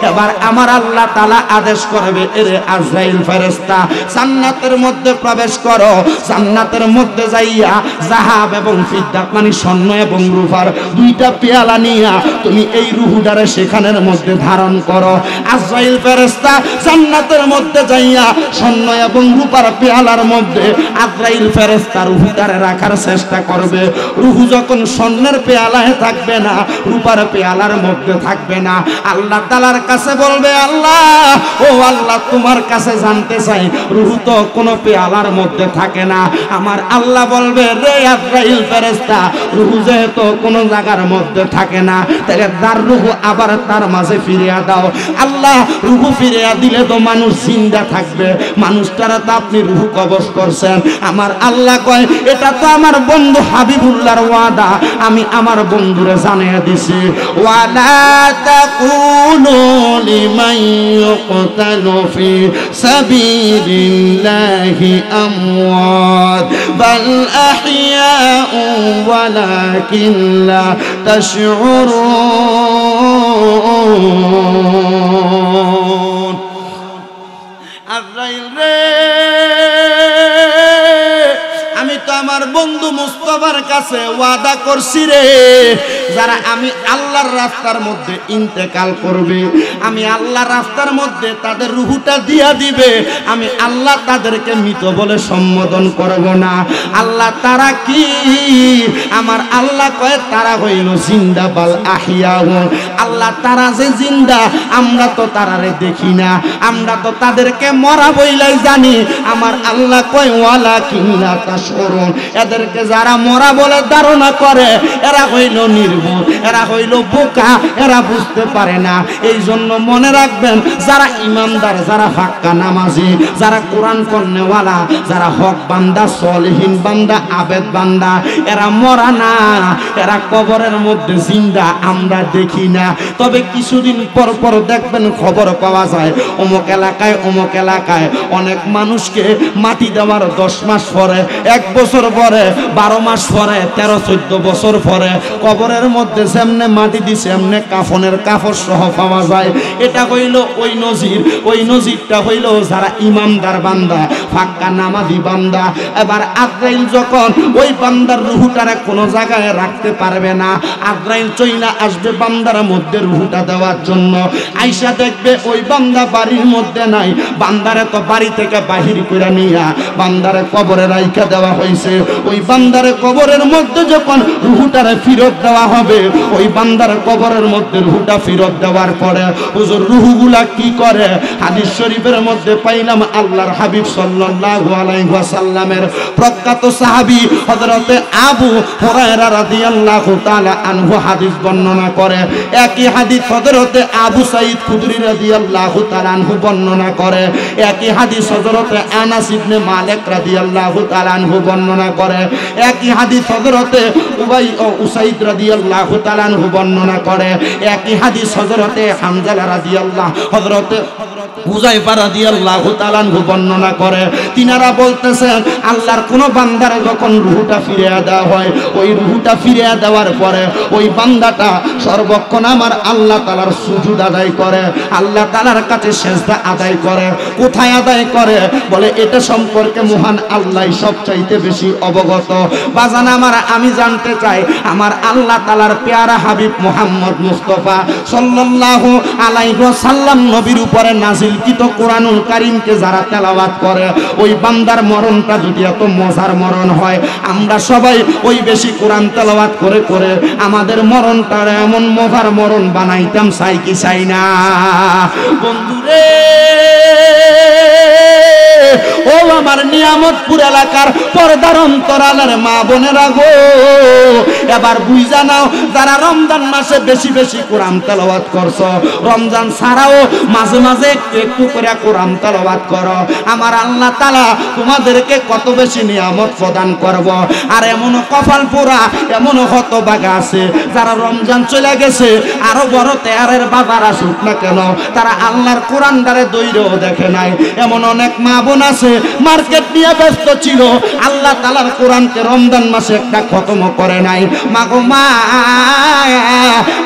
এবার আমার আল্লাহ তাআলা আদেশ করবে, এরে আজরাইল ফেরেশতা, জান্নাতের মধ্যে প্রবেশ করো, জান্নাতের মধ্যে যাইয়া যাহাব এবং ফিদ্দাত, মানে স্বর্ণ এবং রূপার দুইটা পেয়ালা নিয়া তুমি এই রূহটারে সেখানের মধ্যে ধারণ করো। আজরাইল ফেরেশতা জান্নাতের মধ্যে যাইয়া স্বর্ণ এবং রূপার পেয়ালার মধ্যে আজরাইল ফেরেশতা রূহটারে রাখার চেষ্টা করবে। রূহ যখন স্বর্ণের পেয়ালায় থাকবে না, রূপার পেয়ালার মধ্যে থাকবে না, আল্লাহ তাআলার কাছে বলবে, আল্লাহ, ও আল্লাহ, তোমার কাছে জানতে চাই, রূহ তো কোনো পেয়ালার মধ্যে থাকে না। আমার আল্লাহ বলবে, রে আজরাইল ফেরেশতা, রূহ যেহেতু কোনো জায়গার মধ্যে থাকে না, তাহলে তার রূহ আবার তার মাঝে ফিরিয়ে দাও। আল্লাহ, রূহ ফিরিয়ে দিলে তো মানুষ জিন্দা থাকবে, মানুষটারা তো আপনি রূহ কবজ করছেন। আমার আল্লাহ কয়, এটা তো আমার বন্ধু হাবিবুল্লাহর ওয়াদা, আমি আমার বন্ধুরে জানিয়ে দিছি, ওয়ালা তাকুনু লিমান ইউকতালু ফি সাবিলিল্লাহি আমওয়াত বাল আহইয়াউ ওয়ালাকিন লা তাশউরুন। আজরাইল রে, আমি তো আমার বন্ধু মুস্তাফার কাছে ওয়াদা করছি রে, যারা আমি আল্লাহর রাস্তার মধ্যে ইন্তেকাল করবে, আমি আল্লাহর রাস্তার মধ্যে তাদের রূহটা দিয়া দিবে, আমি আল্লাহ তাদেরকে মৃত বলে সম্বোধন করব না। আল্লাহ তারা কি? আমার আল্লাহ কয়, তারা হইল জিন্দা বাল আহিয়াউ। আল্লাহ তারা যে জিন্দা, আমরা তো তারারে দেখি না, আমরা তো তাদেরকে মরা বইলাই জানি। আমার আল্লাহ কয়, ওয়ালাকিন লা তাশউরুন, এদেরকে যারা মরা বলে ধারণা করে এরা হইল নির্ভুল, এরা হইল বোকা, এরা বুঝতে পারে না। এই জন্য মনে রাখবেন, যারা ইমানদার, যারা হাক্কা নামাজি, যারা কোরআন পড়নেওয়ালা, যারা হক বান্দা, সলিহিন বান্দা, আবেদ বান্দা, এরা মরা না, এরা কবরের মধ্যে জিন্দা আমরা দেখি না। তবে কিছুদিন পর পর দেখবেন খবর পাওয়া যায় অমুক এলাকায় অনেক মানুষকে মাটি দেওয়ার 10 মাস পরে, 1 বছর পরে, 12 মাস পরে, 13-14 বছর পরে কবরের মধ্যে যেমনে মাটি দিছে এমনে কাফনের কাপড় সহ পাওয়া যায়। এটা হইল ওই নজির। ওই নজিরটা হইল যারা ইমানদার বান্দা, ফাক্কা নামাজি বান্দা। এবার আজরাইল যখন ওই বান্দার রুহটারে কোনো জায়গায় রাখতে পারবে না, আজরাইল চইলা আসবে বান্দার মধ্যে রুহটা দেওয়ার জন্য। আইসা দেখবে ওই বান্দা বাড়ির মধ্যে নাই, বান্দারে তো বাড়ি থেকে বাহির করে নিয়া বান্দারে কবরে রাইখা দেওয়া হয়েছে। ওই বান্দারে কবরের মধ্যে যখন রুহটারে ফেরত দেওয়া হবে, ওই বান্দারে কবরের মধ্যে রুহটা ফেরত দেওয়ার পরে হুজুর রুহগুলা কি করে? হাদিস শরীফের মধ্যে পাইলাম আল্লাহর হাবিব সাল্লাল্লাহু আলাইহি ওয়াসাল্লামের প্রখ্যাত সাহাবী হযরতে আবু হুরায়রা রাদিয়াল্লাহু তাআলা আনহু হাদিস বর্ণনা করে। একই হাদিস হযরতে আবু সাঈদ খুদরি রাদিয়াল্লাহু তাআলা আনহু বর্ণনা করে। একই হাদিস হযরতে আনাস ইবনে মালিক রাদিয়াল্লাহু তাআলা আনহু বর্ণনা করে। একই হাদিস হযরতে উসাইদ রাদিয়াল্লাহু তাআলা আনহু বর্ণনা করে। একই হাদিস হযরতে হামজালা রাদিয়াল্লাহু হযরতে হুযায়ফা রাদিয়াল্লাহু তাআলা আনহু বর্ণনা করে। তিনারা বলতেছেন আল্লাহর কোন বান্দারে যখন রূহটা ফিরিয়ে দেওয়া হয়, ওই রূহটা ফিরিয়ে দেওয়ার পরে ওই বান্দাটা সর্বক্ষণ আমার আল্লাহ তাআলার সুজুদ আদায় করে, আল্লাহ তাআলার কাছে সিজদা আদায় করে। কোথায় আদায় করে? বলে এটা সম্পর্কে মহান আল্লাহ সবচাইতে বেশি অবগত। বাজান আমার, আমি জানতে চাই আমার আল্লাহ তাআলার পেয়ারা হাবিব মুহাম্মদ মুস্তাফা সাল্লাল্লাহু আলাইহি ওয়াসাল্লাম নবীর উপরে নাজিলকৃত কোরআনুল কারীমকে যারা তেলাওয়াত করে, ওই বান্দার মরণটা যদি এত মজার মরণ হয়, আমরা সবাই ওই বেশি কোরআন তেলাওয়াত করে করে আমাদের মরণটা এমন মজার মরণ বানাইতাম, চাই কি চাই না? বন্ধুরে ও আমার নিয়ামতপুর এলাকার পর্দার অন্তরালের মা বোনেরা গো, এবার বুঝা নাও, যারা রমজান মাসে বেশি বেশি কোরআন তেলাওয়াত করছো, রমজান ছাড়াও মাঝে মাঝে একটু একটু করে কোরআন তেলাওয়াত করো, আমার আল্লাহ তাআলা তোমাদেরকে কত বেশি নিয়ামত প্রদান করব। আর এমন কপাল পোড়া, এমন হতভাগা আছে যারা রমজান চলে গেছে, আরো বড় তেয়ারের বাজার আসুক না কেন, তারা আল্লাহর কোরআন দ্বারে দৈরও দেখে নাই। এমন অনেক মা বোন আছে মার্কেট নিয়ে ব্যস্ত ছিল, আল্লাহ তাআলার কোরআনকে রমজান মাসে একটা খতম করে নাই। মা গো মা,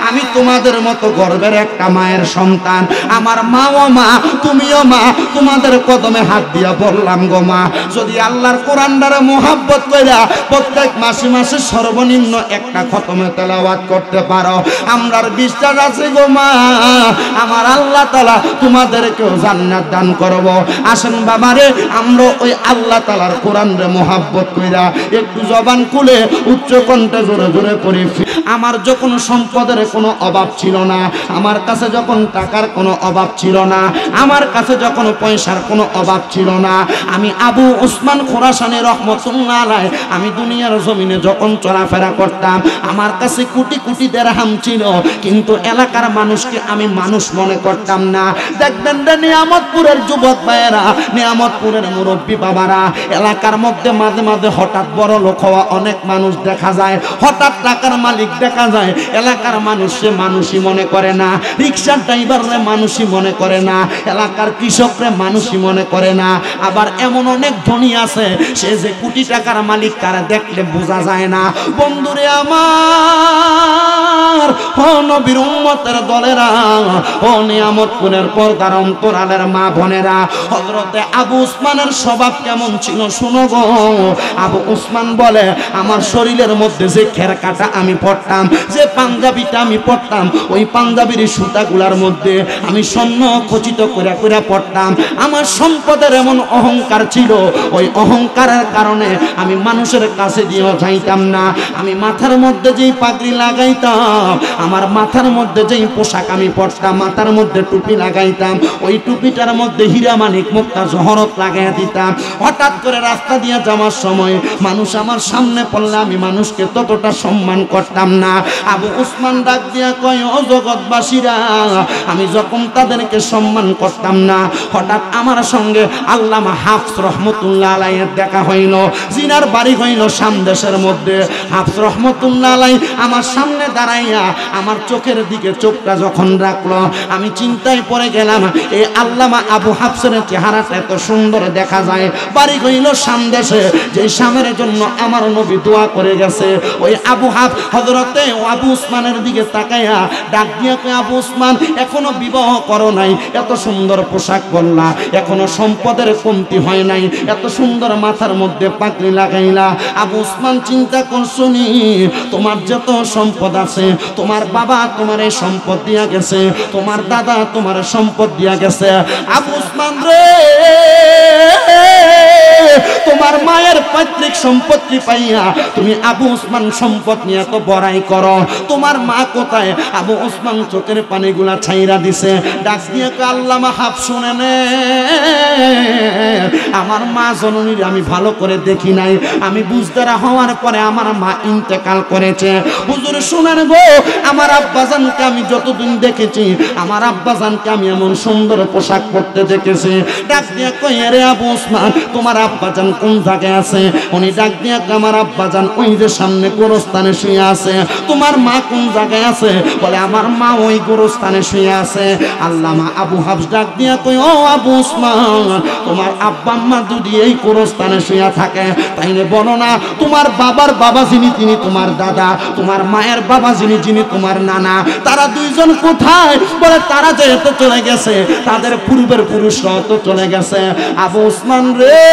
আমি তোমাদের মতো গর্বের একটা মায়ের সন্তান, আমার মা ও মা, তুমিও মা, তোমাদের কদমে হাত দিয়া বললাম গো মা, যদি আল্লাহর কোরআন দ্বারা মোহাব্বত কইরা প্রত্যেক মাসে মাসে সর্বনিম্ন একটা খতমে তেলাওয়াত করতে পারো, আমরার বিশ্বাস আছে গো মা, আমার আল্লাহ তাআলা তোমাদেরকেও জান্নাত দান করব। আসেন বাবারে, আমরা ওই আল্লাহ তাআলার কোরআন রে মোহাব্বত কইরা একটু জবান খুলে উচ্চ কণ্ঠে জোরে জোরে পড়ি। আমার যখন সম্পদের কোনো অভাব ছিল না, আমার কাছে যখন টাকার কোনো অভাব ছিল না, আমার কাছে যখন পয়সার কোনো অভাব ছিল না, আমি আবু ওসমান খোরাসানী রহমতুল্লাহ আলাইহি, আমি দুনিয়ার জমিনে যখন চলাফেরা করতাম, আমার কাছে কোটি কোটি দিরহাম ছিল, কিন্তু এলাকার মানুষকে আমি মানুষ মনে করতাম না। দেখবেন রে নিয়ামতপুরের যুবক ভাইয়েরা, নিয়ামতপুরের মুরব্বী বাবারা, এলাকার মধ্যে মাঝে মাঝে হঠাৎ বড় লোক হওয়া অনেক মানুষ দেখা যায়, হঠাৎ টাকার মালিক দেখা যায়, এলাকার মানুষ সে মানুষই মনে করে না, রিক্সার ড্রাইভাররে মানুষই মনে করে না, এলাকার কৃষকরে মানুষই মনে করে না। আবার এমন অনেক ধনী আছে, সে যে কোটি টাকার মালিক তারা দেখলে বোঝা যায় না। বন্ধুরে আমার, ও নবীর উম্মতের দলেরা, ও নিয়ামতপুরের পর্দার অন্তরালের মা বোনেরা, হযরতে আবু উসমানের স্বভাব কেমন ছিল শুনো গো। আবু উসমান বলে, আমার শরীরের মধ্যে যে খেরকাটা আমি পড়তাম, যে পাঞ্জাবিটা আমি পড়তাম, ওই পাঞ্জাবির সুতাগুলার মধ্যে আমি স্বর্ণ খচিত করে করে পড়তাম। আমার সম্পদের এমন অহংকার ছিল, ওই অহংকারের কারণে আমি মানুষের কাছে দিয়েও যাইতাম না। আমি মাথার মধ্যে যেই পাগড়ি লাগাইতাম, আমার মাথার মধ্যে যেই পোশাক আমি পরতাম, মাথার মধ্যে টুপি লাগাইতাম, ওই টুপিটার মধ্যে হীরা মানিক মুক্তা জহরত মহব্বত লাগাইয়া দিতাম। হঠাৎ করে রাস্তা দিয়ে যাওয়ার সময় মানুষ আমার সামনে পড়লে আমি মানুষকে ততটা সম্মান করতাম না। আবু উসমান ডাক দিয়া কয়, ও জগৎবাসীরা, আমি যখন তাদেরকে সম্মান করতাম না, হঠাৎ আমার সঙ্গে আল্লামা হাফস রহমতুল্লাহ আলাইহির দেখা হইল। জিনার বাড়ি হইল সামদেশের মধ্যে। হাফস রহমতুল্লাহ আলাই আমার সামনে দাঁড়াইয়া আমার চোখের দিকে চোখটা যখন রাখলো, আমি চিন্তায় পড়ে গেলাম, এই আল্লামা আবু হাফসের চেহারাটা এত সুন্দর দেখা যায়। বাড়ি হইল সামদেশে, যে সামের জন্য আমার নবী দোয়া করে গেছে। ওই আবু হাফস হযরতে আবু উসমানের দিকে তাকাইয়া ডাক দিয়া কয়, আবু উসমান, এখনো বিবাহ করো নাই, এত সুন্দর পোশাক পরলা, এখনো সম্পদের কমতি হয় নাই, এত সুন্দর মাথার মধ্যে পাগড়ি লাগাইলা। আবু উসমান চিন্তা করছনি, তোমার যত সম্পদ আছে, তোমার বাবা তোমার এই সম্পদ দিয়া গেছে, তোমার দাদা তোমার সম্পদ দিয়া গেছে। আবু উসমান রে, তোমার মায়ের পৈতৃক সম্পত্তি পাইয়া তুমি আবু উসমান সম্পদ নিয়ে তো বড়াই করো, তোমার মা কোথায়? আবু উসমান চোখের পানিগুলা ছাইরা দিছে। ডাক দিয়ে আল্লামা হাফস, শুনে নে, আমার মা জননীর আমি ভালো করে দেখি নাই, আমি বুঝদারা হওয়ার পরে আমার মা ইন্তেকাল করেছে। হুজুর শুনেন গো, আমার আব্বাজানকে আমি যতদিন দেখেছি, আমার আব্বাজানকে আমি এমন সুন্দর পোশাক পরতে দেখেছি। ডাক দিয়ে কই, রে আবু উসমান, তোমার আব্বাজান কোন জায়গায় আছে? উনি ডাক দিয়ে, আমার আব্বাজান ওই যে সামনে গোরস্থানে শুয়ে আছে। তোমার মা কোন জায়গায় আছে? বলে, আমার মা ওই গোরস্থানে শুয়ে আছে। আল্লামা আবু হাফস ডাক দিয়ে কই, ও আবু উসমান, তোমার আব্বা আম্মা যদি এই গোরস্থানে শুয়ে থাকে, তাইলে বলো না তোমার বাবার বাবা যিনি, তিনি তোমার দাদা, তোমার মায়ের বাবা যিনি, যিনি তোমার নানা, তারা দুইজন কোথায়? বলে, তারা যেহেতু চলে গেছে, তাদের পূর্বের পুরুষরাও তো চলে গেছে। আবু উসমান রে,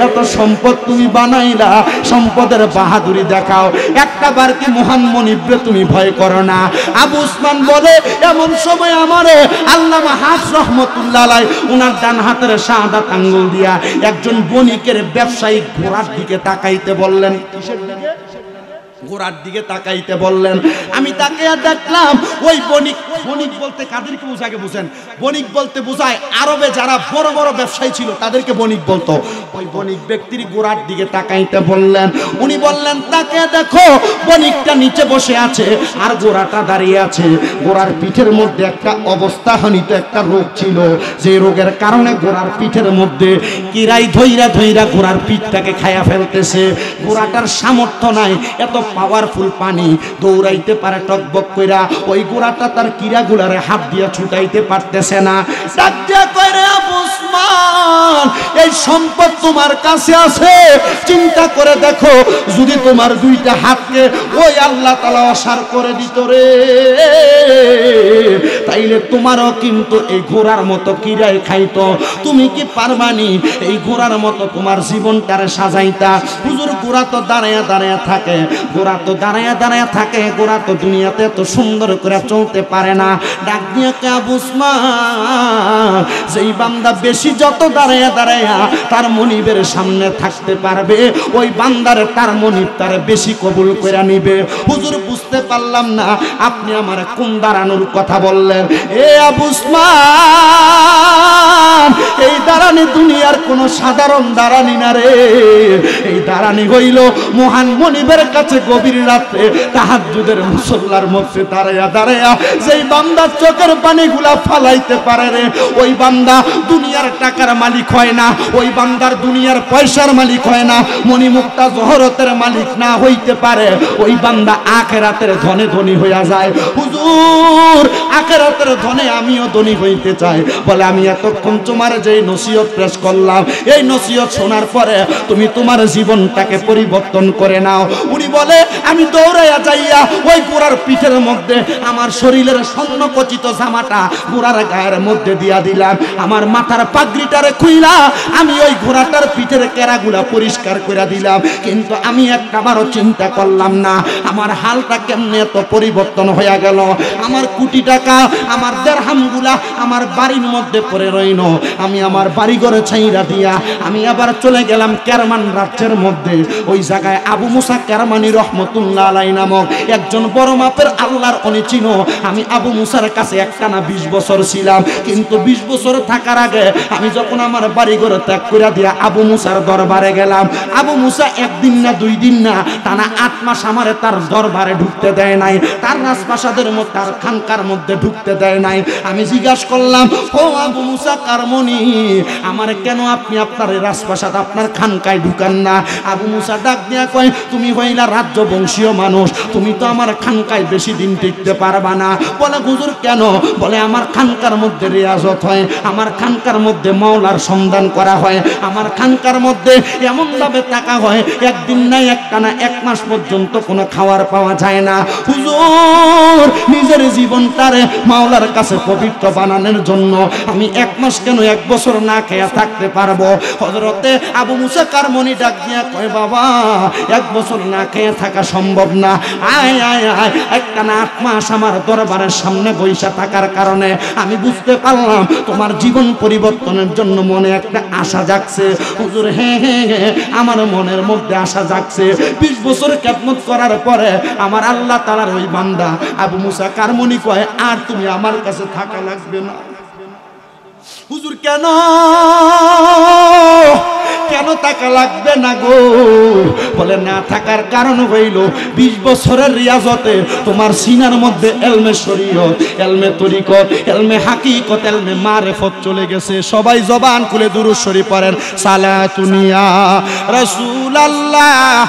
এত সম্পদ তুমি বানাইলা, সম্পদের বাহাদুরি দেখাও, একটা বার কি মহান মনিবরে তুমি ভয় করো না? আবু উসমান বলে, এমন সময় আমারে আল্লামা হাফস রহমতুল্লাহ আলাইহি উনার ডান হাতের শাহাদাত আঙ্গুল দিয়া একজন বণিকের ব্যবসায়িক ঘোড়ার দিকে তাকাইতে বললেন। কিসের দিকে? ঘোড়ার দিকে তাকাইতে বললেন। আমি তাকিয়ে দেখলাম ওই বণিক, বণিক বলতে কাদেরকে বোঝাকে বুঝেন? বণিক বলতে বোঝায় আরবে যারা বড় বড় ব্যবসায়ী ছিল তাদেরকে বণিক বলতো। ওই বণিক ব্যক্তির ঘোড়ার দিকে তাকাইতে বললেন। উনি বললেন, তাকিয়ে দেখো, বণিকটা নিচে বসে আছে আর ঘোড়াটা দাঁড়িয়ে আছে। ঘোড়ার পিঠের মধ্যে একটা অবস্থাজনিত একটা রোগ ছিল, যে রোগের কারণে ঘোড়ার পিঠের মধ্যে কিরাই ধইরা ধইরা ঘোড়ার পিঠটাকে খায়া ফেলতেছে। ঘোড়াটার সামর্থ্য নাই, এত পাওয়ারফুল পানি দৌড়াইতে পারে টকবক কইরা, ওই ঘোড়াটা তার কিরাগুলারে হাত দিয়া ছুটাইতে পারতেছে না। ডাক দিয়া কয়, রে আবু উসমান, এই সম্পদ তোমার কাছে আছে, চিন্তা করে দেখো, যদি তোমার দুইটা হাতকে ওই আল্লাহ তাআলা অসার করে দিত রে, তাইলে তোমারও কিন্তু এই ঘোড়ার মতো কিরাই খাইতো। তুমি কি পারবানি এই ঘোড়ার মতো তোমার জীবনটারে সাজাইতা? হুজুর, ঘোড়া তো দাঁড়ায়া দাঁড়ায়া থাকে, ঘোড়া তো দাঁড়ায়া দাঁড়ায়া থাকে, ঘোড়া তো দুনিয়াতে এত সুন্দর করে চলতে পারে না। ডাক দিয়ে আবু উসমান, যেই বান্দা বেশি যত দাঁড়ায়া দাঁড়ায়া তার মনিবের সামনে থাকতে পারবে, ওই বান্দারে তার মনিব তার বেশি কবুল করে নিবে। হুজুর, বুঝতে পারলাম না আপনি আমার কোন দাঁড়ানোর কথা বললেন? এ আবু উসমান, এই দাঁড়ানি দুনিয়ার কোনো সাধারণ দাঁড়ানি না রে, এই দাঁড়ানি হইল মহান মনিবের কাছে গভীর রাতে তাহাজ্জুদের মুসল্লার মধ্যে দাঁড়ায়া দাঁড়ায়া যেই বান্দা চোখের পানিগুলা ফালাইতে পারে রে, ওই বান্দা দুনিয়ার টাকার মালিক হয় না, ওই বান্দার দুনিয়ার পয়সার মালিক হয় না, মণিমুক্তা জহরতের মালিক না হইতে পারে, ওই বান্দা আখিরাতের ধনে ধনী হইয়া যায়। হুজুর, আখিরাতের ধনে আমিও ধনী হইতে চাই। বলে, আমি এতক্ষণ তোমার যে নসিহত পেশ করলাম, এই নসিহত শোনার পরে তুমি তোমার জীবনটাকে পরিবর্তন করে নাও। উনি বলে, আমি দৌড়াইয়া যাইয়া ওই ঘোড়ার পিঠের মধ্যে আমার শরীরের স্বর্ণকচিত জামাটা ঘোড়ার গায়ের মধ্যে দিয়া দিলাম, আমার মাথার পাগড়িটারে খুইলা আমি ওই ঘোড়াটার পিঠের কেরাগুলা পরিষ্কার করে দিলাম। কিন্তু আমি একবারও চিন্তা করলাম না আমার হালটা কেমনে এত পরিবর্তন হয়ে গেল। আমার কোটি টাকা, আমার দেরহামগুলা আমার বাড়ির মধ্যে পড়ে রইল, আমি আমার বাড়ি ঘরে ছাইরা দিয়া আমি আবার চলে গেলাম কেরমান রাজ্যের মধ্যে। ওই জায়গায় আবু মুসা কেরমানি রহমতুল্লাহ আলাইহি নামক একজন বড় মাপের আল্লাহর অলি ছিল। আমি আবু মুসার কাছে একটানা 20 বছর ছিলাম, কিন্তু 20 বছর থাকার আগে আমি যখন আমার বাড়ি ঘর ত্যাগ করে দিয়া আবু মুসার দরবারে গেলাম, আবু মুসা একদিন না 2 দিন না টানা 8 মাস আমারে তার দরবারে ঢুকতে দেয় নাই, তার রাজপ্রাসাদের মধ্যে, তার খানকার মধ্যে ঢুকতে দেয় নাই। আমি জিজ্ঞাসা করলাম, ও আবু মুসা কারমনি, আমারে কেন আপনি আপনার রাজপ্রাসাদ, আপনার খানকায় ঢুকান না? আবু মুসা ডাক দিয়া কয়, তুমি হইলা রাজ্য বংশীয় মানুষ, তুমি তো আমার খানকায় বেশি দিন টিকতে পারবা না। বলে হুজুর কেন? বলে আমার খানকার মধ্যে রিয়াজত হয়, আমার খানকার মধ্যে মাওলার সন্ধান করা হয়, আমার খানকার মধ্যে এমন ভাবে টাকা হয় একদিন নাই একটানা 1 মাস পর্যন্ত কোনো খাবার পাওয়া যায় না। হুজুর নিজের জীবনটারে মাওলার কাছে পবিত্র বানানোর জন্য আমি 1 মাস কেন 1 বছর না খেয়ে থাকতে পারবো? হযরতে আবু মুসা কারমনি ডাক দিয়া কয়, বাবা 1 বছর না খেয়ে থাকা সম্ভব না, আয় আয় আয়। একটানা 8 মাস আমার দরবারের সামনে বৈশা থাকার কারণে আমি বুঝতে পারলাম তোমার জীবন পরিবর্তনের জন্য মনে একটা আশা জাগছে। হুজুর হ্যাঁ হ্যাঁ হ্যাঁ, আমার মনের মধ্যে আশা জাগছে। 20 বছর খেদমত করার পরে আমার আল্লাহ তাআলার ওই বান্দা আবু মুসা কারমনি কয়, আর তুমি আমার কাছে থাকা লাগবে না। হুজুর কেন কেন টাকা লাগবে না গো? বলে না থাকার কারণ হইল 20 বছরের রিয়াজতে তোমার সিনার মধ্যে এলমে শরীয়ত, এলমে তরিকত, এলমে হাকিকত, এলমে মারিফত চলে গেছে। সবাই জবান খুলে দুরূদ শরীফ পড়েন, সালাতুনিয়া রাসূলুল্লাহ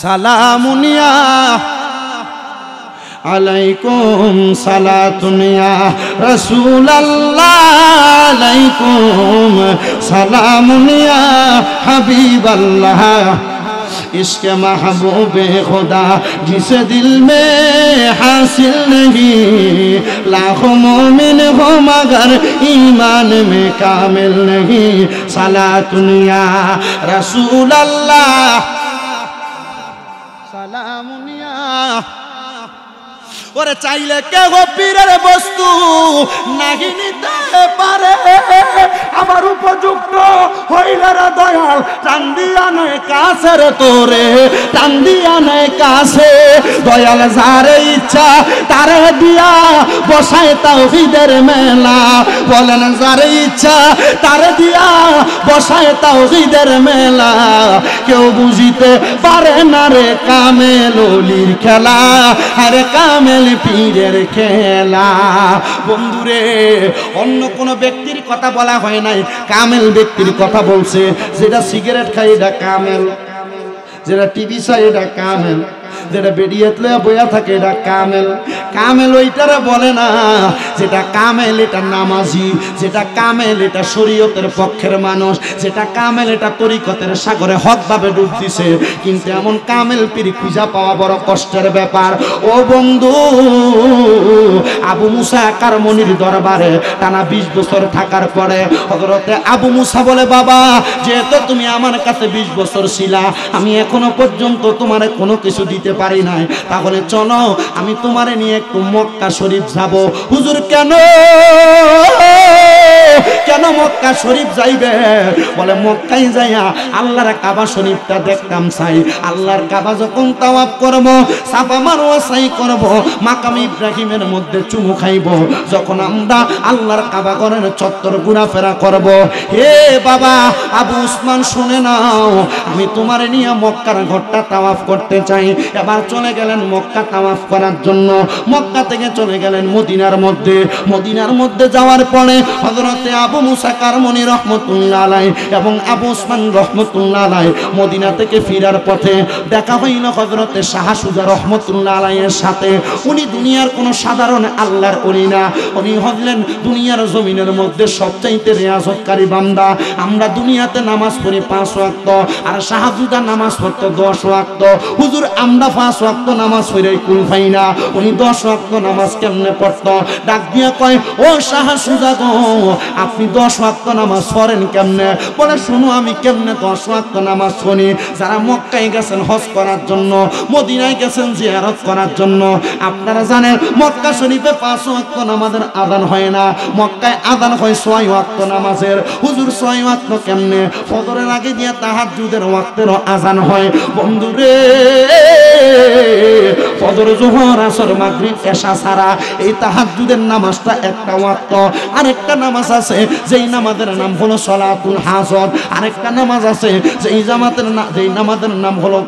সালামুনিয়া আলাইকুম, সালাতুনিয়া রাসূলুল্লাহ আলাইকুম, সালামুনিয়া হাবিবাল্লাহ। इश्क़ महबूब खुदा जिसे दिल में हासिल नहीं, लाखों मोमिन हो मगर ईमान में कामिल नहीं, सलातुनिया रसूल अल्लाह सलामुनिया। ওরে চাইলে কেহ পীরের বস্তু নাহি নিতে পারে, আমার উপযুক্ত হইলে রে দয়াল টান দিয়া নয় কাছের তোরে, টান দিয়া নয় কাছে। দয়াল যারে ইচ্ছা তারে দিয়া বসায় তাওহীদের মেলা, বলেন যারে ইচ্ছা তারে দিয়া বসায় তাওহীদের মেলা। কেউ বুঝিতে পারে না রে কামেল ওলির খেলা, আরে কামেল পীরের খেলা। বন্ধুরে অন্য কোন ব্যক্তির কথা বলা হয় নাই, কামেল ব্যক্তির কথা বলছে। যেটা সিগারেট খায় এটা কামেল, যেটা টিভি চায় এটা কামেল, যেটা বেরিয়েতলে বইয়া থাকে এটা কামেল। কামেল ওইটারে বলে না, যেটা কামেল এটা নামাজি, যেটা কামেল এটা শরীয়তের পক্ষের মানুষ, যেটা কামেল এটা তরিকতের সাগরে হকভাবে ডুব দিছে। কিন্তু এমন কামেল পীর খুঁজা পাওয়া বড় কষ্টের ব্যাপার। ও বন্ধু, আবু মুসা কারমনির দরবারে টানা 20 বছর থাকার পরে হযরতে আবু মুসা বলে, বাবা যেহেতু তুমি আমার কাছে 20 বছর ছিলা, আমি এখনো পর্যন্ত তোমারে কোনো কিছু দিতে পারি নাই, তাহলে চলো আমি তোমারে নিয়ে একটু মক্কা শরীফ যাব। হুজুর কেন কেন মক্কা শরীফ যাইবে? বলে মক্কায় যাইয়া আল্লাহর কাবা শরীফটা দেখতাম চাই। আল্লাহর কাবা যখন তাওয়াফ করব, সাফা মারওয়া সাই করব, মাকাম ইব্রাহিমের মধ্যে চুমু খাইব, যখন আমরা আল্লাহর কাবা ঘরের চত্বর ঘোরাফেরা করব, হে বাবা আবু উসমান শুনে নাও, আমি তোমার নিয়ে মক্কার ঘরটা তাওয়াফ করতে চাই। এবার চলে গেলেন মক্কা তাওয়াফ করার জন্য। মক্কা থেকে চলে গেলেন মদিনার মধ্যে। মদিনার মধ্যে যাওয়ার পরে হযরতে আবু মুসা কারমনি রহমতুল্লাহ আলাইহি এবং আবু উসমান রহমতুল্লাহ আলাইহি মদিনা থেকে ফেরার পথে দেখা হইল হযরতে শাহ সুজা রহমতুল্লাহ আলাইহির সাথে। উনি দুনিয়ার কোনো সাধারণ আল্লাহর ওলি না, উনি হলেন দুনিয়ার জমিনের মধ্যে সবচাইতে রিয়াজতকারী বান্দা। আমরা দুনিয়াতে নামাজ পড়ি 5 ওয়াক্ত, আর শাহ সুজা নামাজ পড়তো 10 ওয়াক্ত। হুজুর আমরা 5 ওয়াক্ত নামাজ পড়াই কুল পাই না, উনি 10 ওয়াক্ত নামাজ কেমনে পড়তো? ডাক দিয়া কয়, ও শাহ সুজা গো, আপনি 10 ওয়াক্ত নামাজ পড়েন কেমনে? বলে শুনো আমি কেমনে 10 ওয়াক্ত নামাজ পড়ি। যারা মক্কায় গেছেন হজ করার জন্য, মদিনায় গেছেন জিয়ারত করার জন্য, আপনারা জানেন মক্কা শরীফে 5 ওয়াক্ত নামাজের আযান হয় না, মক্কায় আযান হয় 6 ওয়াক্ত নামাজের। হুজুর 6 ওয়াক্ত কেমনে? ফজরের আগে দিয়া তাহাজ্জুদের ওয়াক্তেরও আযান হয়। বন্ধুরে, ফজর, যোহর, আসর, মাগরিব, এশা ছাড়া এই তাহাজ্জুদের নামাজটা একটা ওয়াক্ত। আরেকটা নামাজ আছে যেই নামাজের নাম হলো সলাতুল হাজত। আরেকটা নামাজ আছে যেই নামাজের নাম হলো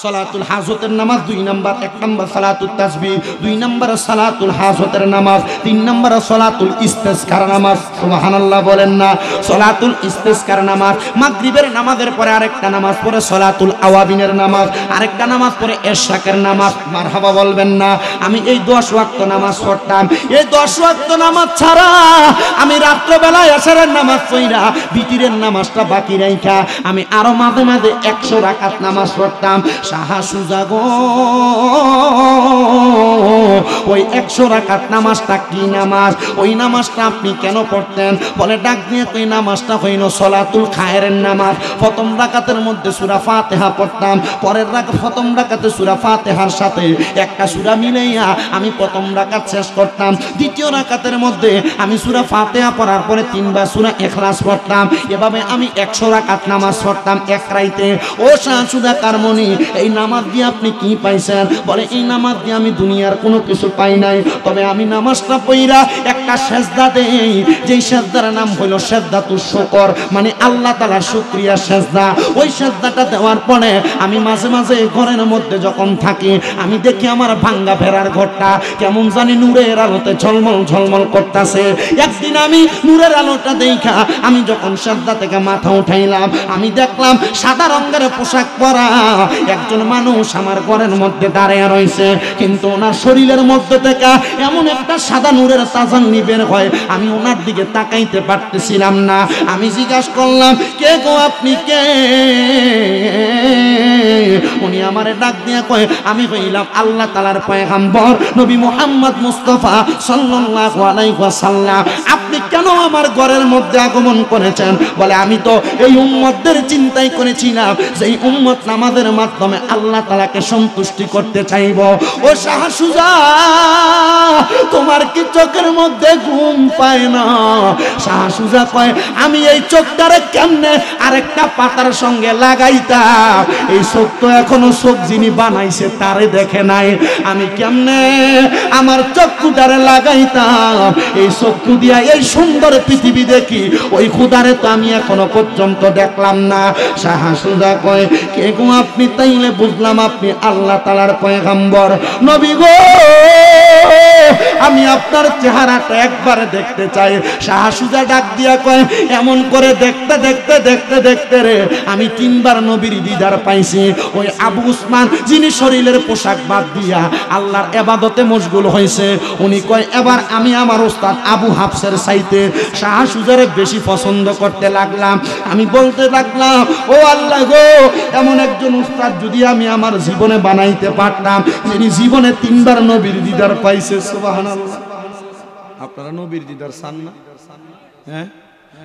সলাতুল হাজতের নামাজ 2 নাম্বার। 1 নাম্বার সালাতুল তাসবিহ, 2 নাম্বার সালাতুল হাজতের নামাজ, 3 নাম্বার সলাতুল ইস্তিসকার নামাজ। সুবহানাল্লাহ বলেন না? সলাতুল ইস্তিসকার নামাজ। মাগরিবের নামাজের পরে আরেকটা নামাজ পড়ে সলাতুল আওয়াবিনের নামাজ, আরেকটা নামাজ পড়ে ইশরাকের নামাজ। মারহাবা বলবেন না? আমি এই 10 ওয়াক্ত নামাজ পড়তাম। এই 10 ওয়াক্ত নামাজ ছাড়া আমি রাত্রবেলায় আসরের নামাজ পড়া বিতিরের নামাজটা বাকি রাইখা আমি আরো মাঝে মাঝে 100 রাকাত নামাজ পড়তাম। সাহা সুজা গো, ওই 100 রাকাত নামাজটা কি নামাজ? ওই নামাজটা আপনি কেন পড়তেন? বলে ডাক দিয়ে তো এই নামাজটা হইল সলাতুল খায়রের নামাজ। প্রথম রাকাতের মধ্যে সূরা ফাতিহা পড়তাম, পরের প্রথম রাকাতে সূরা ফাতিহার সাথে একটা সূরা মিলাইয়া আমি প্রথম রাকাত শেষ করতাম। দ্বিতীয় রাকাতের মধ্যে আমি সূরা ফাতিহা পড়ার পরে 3 বার সূরা ইখলাস পড়তাম। এভাবে আমি 100 রাকাত নামাজ পড়তাম এক রাইতে। ও শাহ সুদা কারমনি, এই নামাজ দিয়ে আপনি কি পাইছেন? বলে এই নামাজ দিয়ে আমি দুনিয়ার কোনো কিছু পাই নাই, তবে আমি নামাজটা পড়া একটা সেজদা দেই, যেই সেজদার নাম হলো সেজদাতুল শুকর, মানে আল্লাহ তাআলার শুকরিয়া সেজদা। ওই সেজদাটা দেওয়ার পরে আমি মাঝে মাঝে ঘরের মধ্যে যখন থাকি আমি দেখি আমার ভাঙ্গা ফেরার ঘরটা কেমন জানি নূরের আলোতে ঝলমল ঝলমল করতেছে। একদিন আমি নূরের আলোটা দেখা আমি যখন সেজদা থেকে মাথা উঠাইলাম, আমি দেখলাম সাদা রঙের পোশাক পরা একজন মানুষ আমার ঘরের মধ্যে দাঁড়িয়ে রয়েছে, কিন্তু ওনার শরীরের মধ্যে থেকে এমন একটা সাদা নূরের তাজান্নি বের হয়, আমি ওনার দিকে তাকাইতে পারতেছিলাম না। আমি জিজ্ঞাসা করলাম, কে গো আপনি কে? উনি আমারে ডাক দিয়ে কয়, আমি হইলাম আল্লাহ তাআলার পয়গম্বর নবী মুহাম্মদ মুস্তাফা সাল্লাল্লাহু আলাইহি ওয়াসাল্লাম। আপনি কেন আমার ঘরের মধ্যে আগমন করেছেন? বলে আমি তো এই উম্মতদের চিন্তাই করেছিলাম যে এই উম্মত নামাজের মাধ্যমে আল্লাহ তাআলাকে সন্তুষ্টি করতে চাইব। ও শাহ সুজা, তোমার কি চোখের মধ্যে ঘুম পায় না? শাহ সুজা কয়, আমি এই চোখটারে কেমনে আরেকটা পাতার সঙ্গে লাগাইতাম? এই চোখ তো এখনো চোখ যিনি বানাইছে তারে দেখে নাই, আমি কেমনে আমার চক্ষুটারে লাগাইতাম? এই চক্ষু দিয়া এই সুন্দর পৃথিবী দেখি, ওই খুদারে তো আমি এখনো পর্যন্ত দেখলাম না। শাহ সুজা কয়, কে গো আপনি? তাইলে বুঝলাম আপনি আল্লাহ তাআলার পয়গম্বর নবী গো, আমি আপনার চেহারাটা একবার দেখতে চাই। শাহ সুজা ডাক দিয়া কয়, এমন করে দেখতে দেখতে দেখতে দেখতে রে আমি 3 বার নবীর দিদার পাইছি। ওই আবু উসমান যিনি শরীরের পোশাক বাদ দিয়া আল্লাহর ইবাদতে মশগুল হয়েছে, উনি কয় এবার আমি আমার ওস্তাদ আবু হাফসের চাইতে শাহ সুজারে বেশি পছন্দ করতে লাগলাম। আমি বলতে লাগলাম, ও আল্লাহ গো, এমন একজন উস্তাদ যদি আমি আমার জীবনে বানাইতে পারতাম যিনি জীবনে 3 বার নবীর দিদার পাইছে। সুবহানাল্লাহ। আপনারা নবীর দিদার চান না? হ্যাঁ,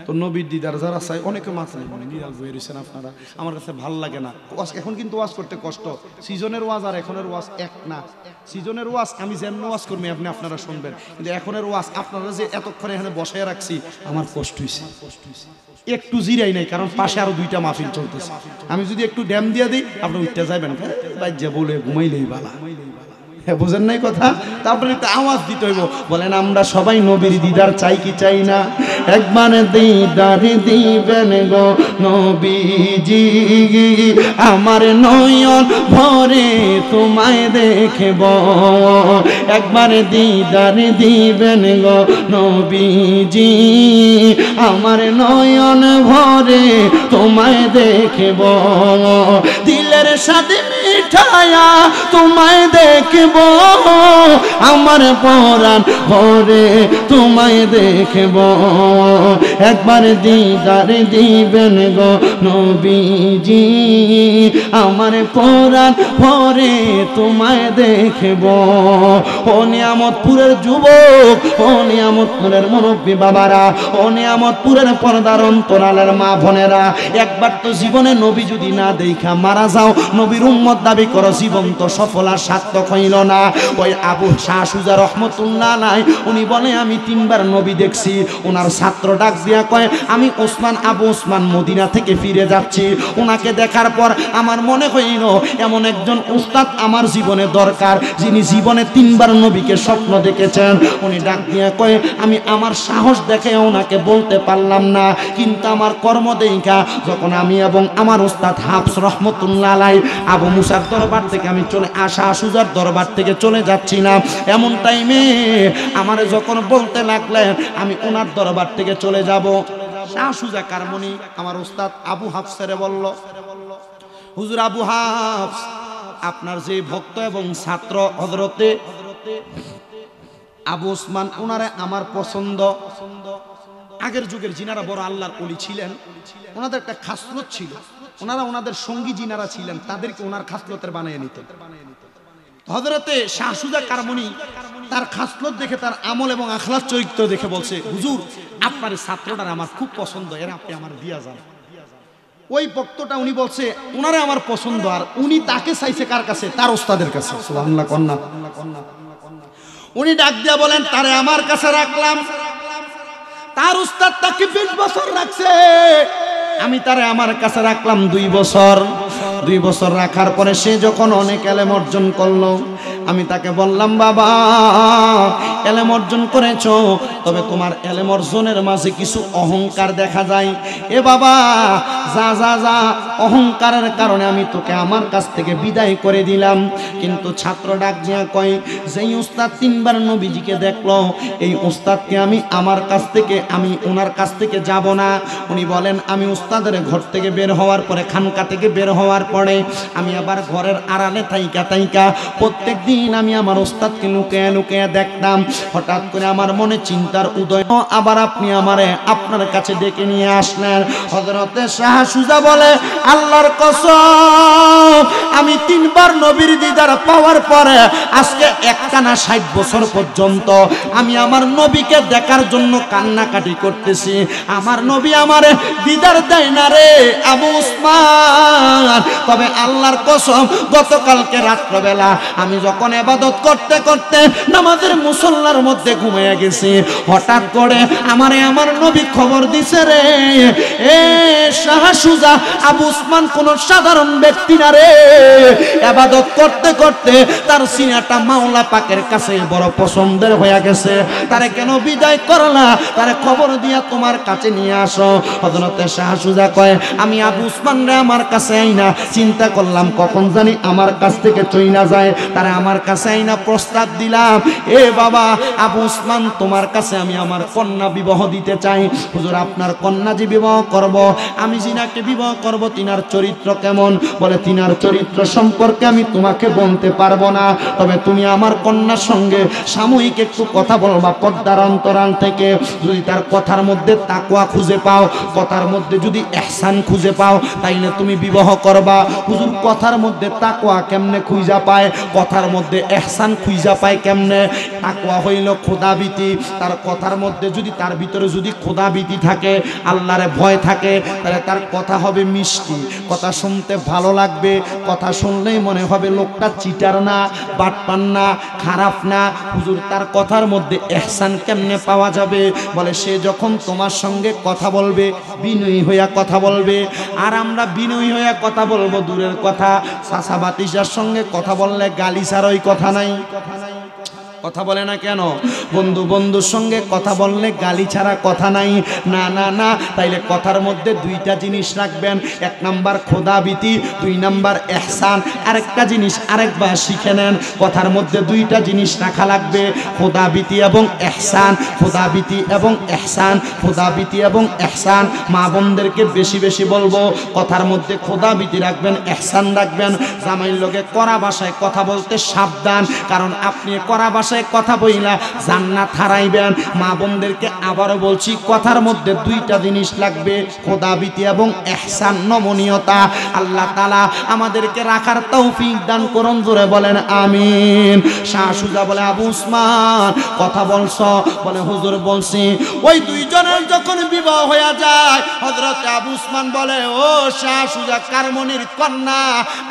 তো নবীর দিদার যারা চাই অনেকে মাথায় নিরাল হয়ে রয়েছেন আপনারা, আমার কাছে ভাল লাগে না। এখন কিন্তু ওয়াজ করতে কষ্ট, সিজনের ওয়াজ আর এখনের ওয়াজ এক না। সিজনের ওয়াজ আমি যেমন ওয়াজ করবো আপনি আপনারা শুনবেন, কিন্তু এখনের ওয়াজ আপনারা যে এতক্ষণ এখানে বসায় রাখছি আমার কষ্ট হয়েছে, একটু জিরাই নাই, কারণ পাশে আরো 2টা মাহফিল চলতেছে। আমি যদি একটু ড্যাম দিয়ে দিই আপনি উঠতে যাবেন, যে বলে ঘুমাইলেই বালা। বুঝেন নাই কথা? তারপরে একটা আওয়াজ দিতে হইব, বলেন আমরা সবাই নবীর দিদার চাই কি চাই না? একবার দিদার দিবেন গো নবীজি, আমার নয়ন ভরে তোমায় দেখব। একবার দিদার দিবেন গো নবীজি, আমার নয়ন ভরে তোমায় দেখব। দিলের সাথে বিঠায়া তোমায় দেখব, আমার পরাণ ভরে তোমায় দেখব, একবার দিদার দিবেন গো নবীজি, আমার পরাণ ভরে তোমায় দেখব। ও নিয়ামতপুরের যুবক, ও নিয়ামতপুরের মুরব্বী বাবারা, ও নিয়ামতপুরের পর্দার অন্তরালের মা বোনেরা, একবার তো জীবনে নবী যদি না দেখা মারা যাও, নবীর উম্মত দাবি করো, জীবন তো সফল আর সার্থক হইল না। ওই আবু শাহ সুজা রহমতুল্লাহ নাই, উনি বলে আমি 3 বার নবী দেখছি। ওনার ছাত্র ডাক দিয়া কয় আমি ওসমান, আবু ওসমান মদিনা থেকে ফিরে যাচ্ছি, ওনাকে দেখার পর আমার মনে হইল এমন একজন উস্তাদ আমার জীবনে দরকার, যিনি জীবনে 3 বার নবীকে স্বপ্ন দেখেছেন। উনি ডাক দিয়া কয় আমি আমার সাহস দেখে ওনাকে বলতে পারলাম না, কিন্তু আমার কর্ম দেখা যখন আমি এবং আমার উস্তাদ হাফস রহমতুল্লাহ আলাই আবু মুসার দরবার থেকে আমি চলে আসা সুজার দরবার থেকে চলে যাচ্ছিলাম, এমন টাইমে আমারে যখন বলতে লাগলেন আমি ওনার দরবার থেকে চলে যাব, শাহ সুজা কারমনি আমার উস্তাদ আবু হাফসেরে বলল, হুজুর আবু হাফস, আপনার যে ভক্ত এবং ছাত্র হযরতে আবু ওসমান, ওনারে আমার পছন্দ। আগের যুগের জিনারা বড় আল্লাহর ওলি ছিলেন, ওনাদের একটা খাসলত ছিল, ওনারা ওনাদের সঙ্গী জিনারা ছিলেন তাদেরকে ওনার খাসলতের বানিয়ে নিতেন। হযরতে শাহ সুজা কারমনি তার খাসলত দেখে, তার আমল এবং আখলাক চরিত্র দেখে বলছে, হুজুর আপনার ছাত্রটার আমার খুব পছন্দ, এর আপনি আমার দিয়া যান। ওই বক্তটা উনি বলছে ওনারে আমার পছন্দ, আর উনি তাকে চাইছে কার কাছে? তার ওস্তাদের কাছে। সুবহানাল্লাহ কন্যা। উনি ডাক দিয়া বলেন তারে আমার কাছে রাখলাম, তার উস্তাদ তাকে 20 বছর রাখছে, আমি তারে আমার কাছে রাখলাম 2 বছর। 2 বছর রাখার পরে সে যখন অনেক এলেম অর্জন করলো, আমি তাকে বললাম বাবা এলেম অর্জন করেছো, তবে তোমার এলেম অর্জনের মাঝে কিছু অহংকার দেখা যায়। এ বাবা যা যা যা, অহংকারের কারণে আমি তোকে আমার কাছ থেকে বিদায় করে দিলাম। কিন্তু ছাত্র ডাক দিয়া কয়, যেই উস্তাদ 3 বার নবীজিকে দেখলো, এই উস্তাদকে আমি আমার কাছ থেকে, আমি ওনার কাছ থেকে যাব না। উনি বলেন আমি উস্তাদের ঘর থেকে বের হওয়ার পরে, খানকা থেকে বের হওয়ার পরে আমি আবার ঘরের আড়ালে থাইকা থাইকা প্রত্যেক দিন আমি আমার উস্তাদকে লুকিয়ে লুকিয়ে দেখতাম। হঠাৎ করে আমার মনে চিন্তার উদয়, আবার আপনি আমারে আপনার কাছে ডেকে নিয়ে আসলেন। হযরতে শাহ সুজা বলে আল্লাহর কসম, আমি 3 বার নবীর দিদার পাওয়ার পরে আজকে একটানা 60 বছর পর্যন্ত আমি আমার নবীকে দেখার জন্য কান্নাকাটি করতেছি। আমার নবী আমারে দিদার দেয় না রে আবু ওসমান। তবে আল্লাহর কসম, গতকালকে রাত্রবেলা আমি যখন ইবাদত করতে করতে নামাজের মুসল্লার মধ্যে ঘুমিয়ে গেছি, হঠাৎ করে আমার নবী খবর দিছে রে, এ শাহ সুজা আবু ওসমান কোন সাধারণ ব্যক্তি না রে, ইবাদত করতে করতে তার সিনাটা মাওলা পাকের কাছে বড় পছন্দের হয়ে গেছে, তারে কেন বিদায় করলা, তারে খবর দিয়া তোমার কাছে নিয়ে আসো। হযরতে শাহ সুজা কয় আমি আবু ওসমান রে আমার কাছে আইনা চিন্তা করলাম কখন জানি আমার কাছ থেকে চইলা যায়, তারে আমার কাছে আইনা প্রস্তাব দিলাম, এ বাবা আবু ওসমান তোমার কাছে আমি আমার কন্যা বিবাহ দিতে চাই। হুজুর আপনার কন্যা যে বিবাহ করব, আমি জিনাকে বিবাহ করব, তিনার চরিত্র কেমন? বলে তিনার চরিত্র সম্পর্কে আমি তোমাকে বলতে পারবো না, তবে তুমি আমার কন্যার সঙ্গে সাময়িক একটু কথা বলবা পর্দার অন্তরাল থেকে, যদি তার কথার মধ্যে তাকওয়া খুঁজে পাও, কথার মধ্যে যদি ইহসান খুঁজে পাও, তাইলে তুমি বিবাহ করবা। হুজুর কথার মধ্যে তাকওয়া কেমনে খুঁজা পায়, কথার মধ্যে ইহসান খুঁজা পায় কেমনে? তাকওয়া হইল খোদাভীতি, তার কথার মধ্যে যদি, তার ভিতরে যদি খোদাভীতি থাকে, আল্লাহরে ভয় থাকে, তাহলে তার কথা হবে মিষ্টি, কথা শুনতে ভালো লাগবে, কথা শুনলেই মনে হবে লোকটা চিটার না, বাটপার না, খারাপ না। হুজুর তার কথার মধ্যে ইহসান কেমনে পাওয়া যাবে? বলে সে যখন তোমার সঙ্গে কথা বলবে বিনয়ী হইয়া কথা বলবে, আর আমরা বিনয়ী হইয়া কথা বলবো দূরের কথা, চাচা ভাতিজার সঙ্গে কথা বললে গালি ছাড়া ওই কথা নাই। কথা বলে না কেন? বন্ধু বন্ধুর সঙ্গে কথা বললে গালি ছাড়া কথা নাই। না না না, তাইলে কথার মধ্যে দুইটা জিনিস রাখবেন, এক নাম্বার খোদাবিতি, দুই নাম্বার ইহসান। আরেকটা জিনিস আরেকবার শিখে নেন, কথার মধ্যে দুইটা জিনিস রাখা লাগবে, খোদাবিতি এবং ইহসান। খোদাবিতি এবং ইহসান, খোদাবিতি এবং ইহসান। মা বোনদেরকে বেশি বেশি বলবো, কথার মধ্যে খোদাবিতি রাখবেন, ইহসান রাখবেন। জামাইর লগে কড়া ভাষায় কথা বলতে সাবধান, কারণ আপনি কড়া ভাষায় কথা বইলা জান্নাত হারাইবেন। মা বোনদেরকে আবারও বলছি, কথার মধ্যে দুইটা জিনিস লাগবে, খোদাবিতি এবং ইহসান, নমনীয়তা। আল্লাহ তাআলা আমাদেরকে রাখার তৌফিক দান করুন, জোরে বলেন আমিন। শাহ সুজা বলে, আবু উসমান কথা বলছো? বলে হুজুর বলছি। ওই দুইজনের যখন বিবাহ হয়ে যায়, হযরত আবু উসমান বলে, ও শাহ সুজা কারমনির কন্যা,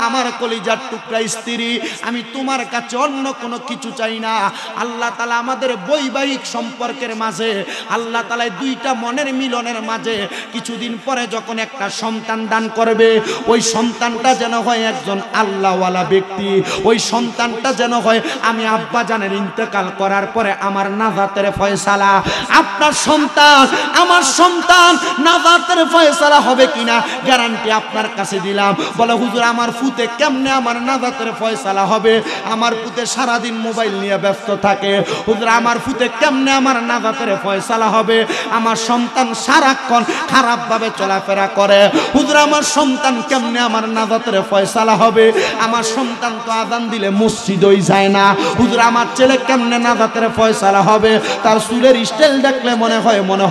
আমার কলিজার টুকরা স্ত্রী, আমি তোমার কাছে অন্য কোনো কিছু চাই না। আল্লাহ তাআলা আমাদের বৈবাহিক সম্পর্কের মাঝে, আল্লাহ তাআলা দুইটা মনের মিলনের মাঝে কিছুদিন পরে যখন একটা সন্তান দান করবে, ওই সন্তানটা যেন হয় একজন আল্লাহওয়ালা ব্যক্তি। ওই সন্তানটা যেন হয় আমি আব্বা জানের ইন্তেকাল করার পরে আমার নাজাতের ফয়সালা। আপনার সন্তান, আমার সন্তান নাজাতের ফয়সালা হবে কিনা গ্যারান্টি আপনার কাছে দিলাম। বলে হুজুর আমার ফুতে কেমনে আমার নাজাতের ফয়সালা হবে? আমার ফুতে সারাদিন মোবাইল নিয়ে ব্যস্ত থাকে। হুজুর আমার ফুতে কেমনে আমার নাজাতের ফয়সালা হবে? আমার সন্তান সারাক্ষণ খারাপভাবে চলাফেরা করে। হুজুর আমার সন্তান কেমনে আমার নাজাতের ফয়সালা হবে? আমার সন্তান তো আযান দিলে মসজিদই যায় না। হুজুর আমার ছেলে কেমনে নাজাতের ফয়সালা হবে? তার চুলের স্টাইল দেখলে মনে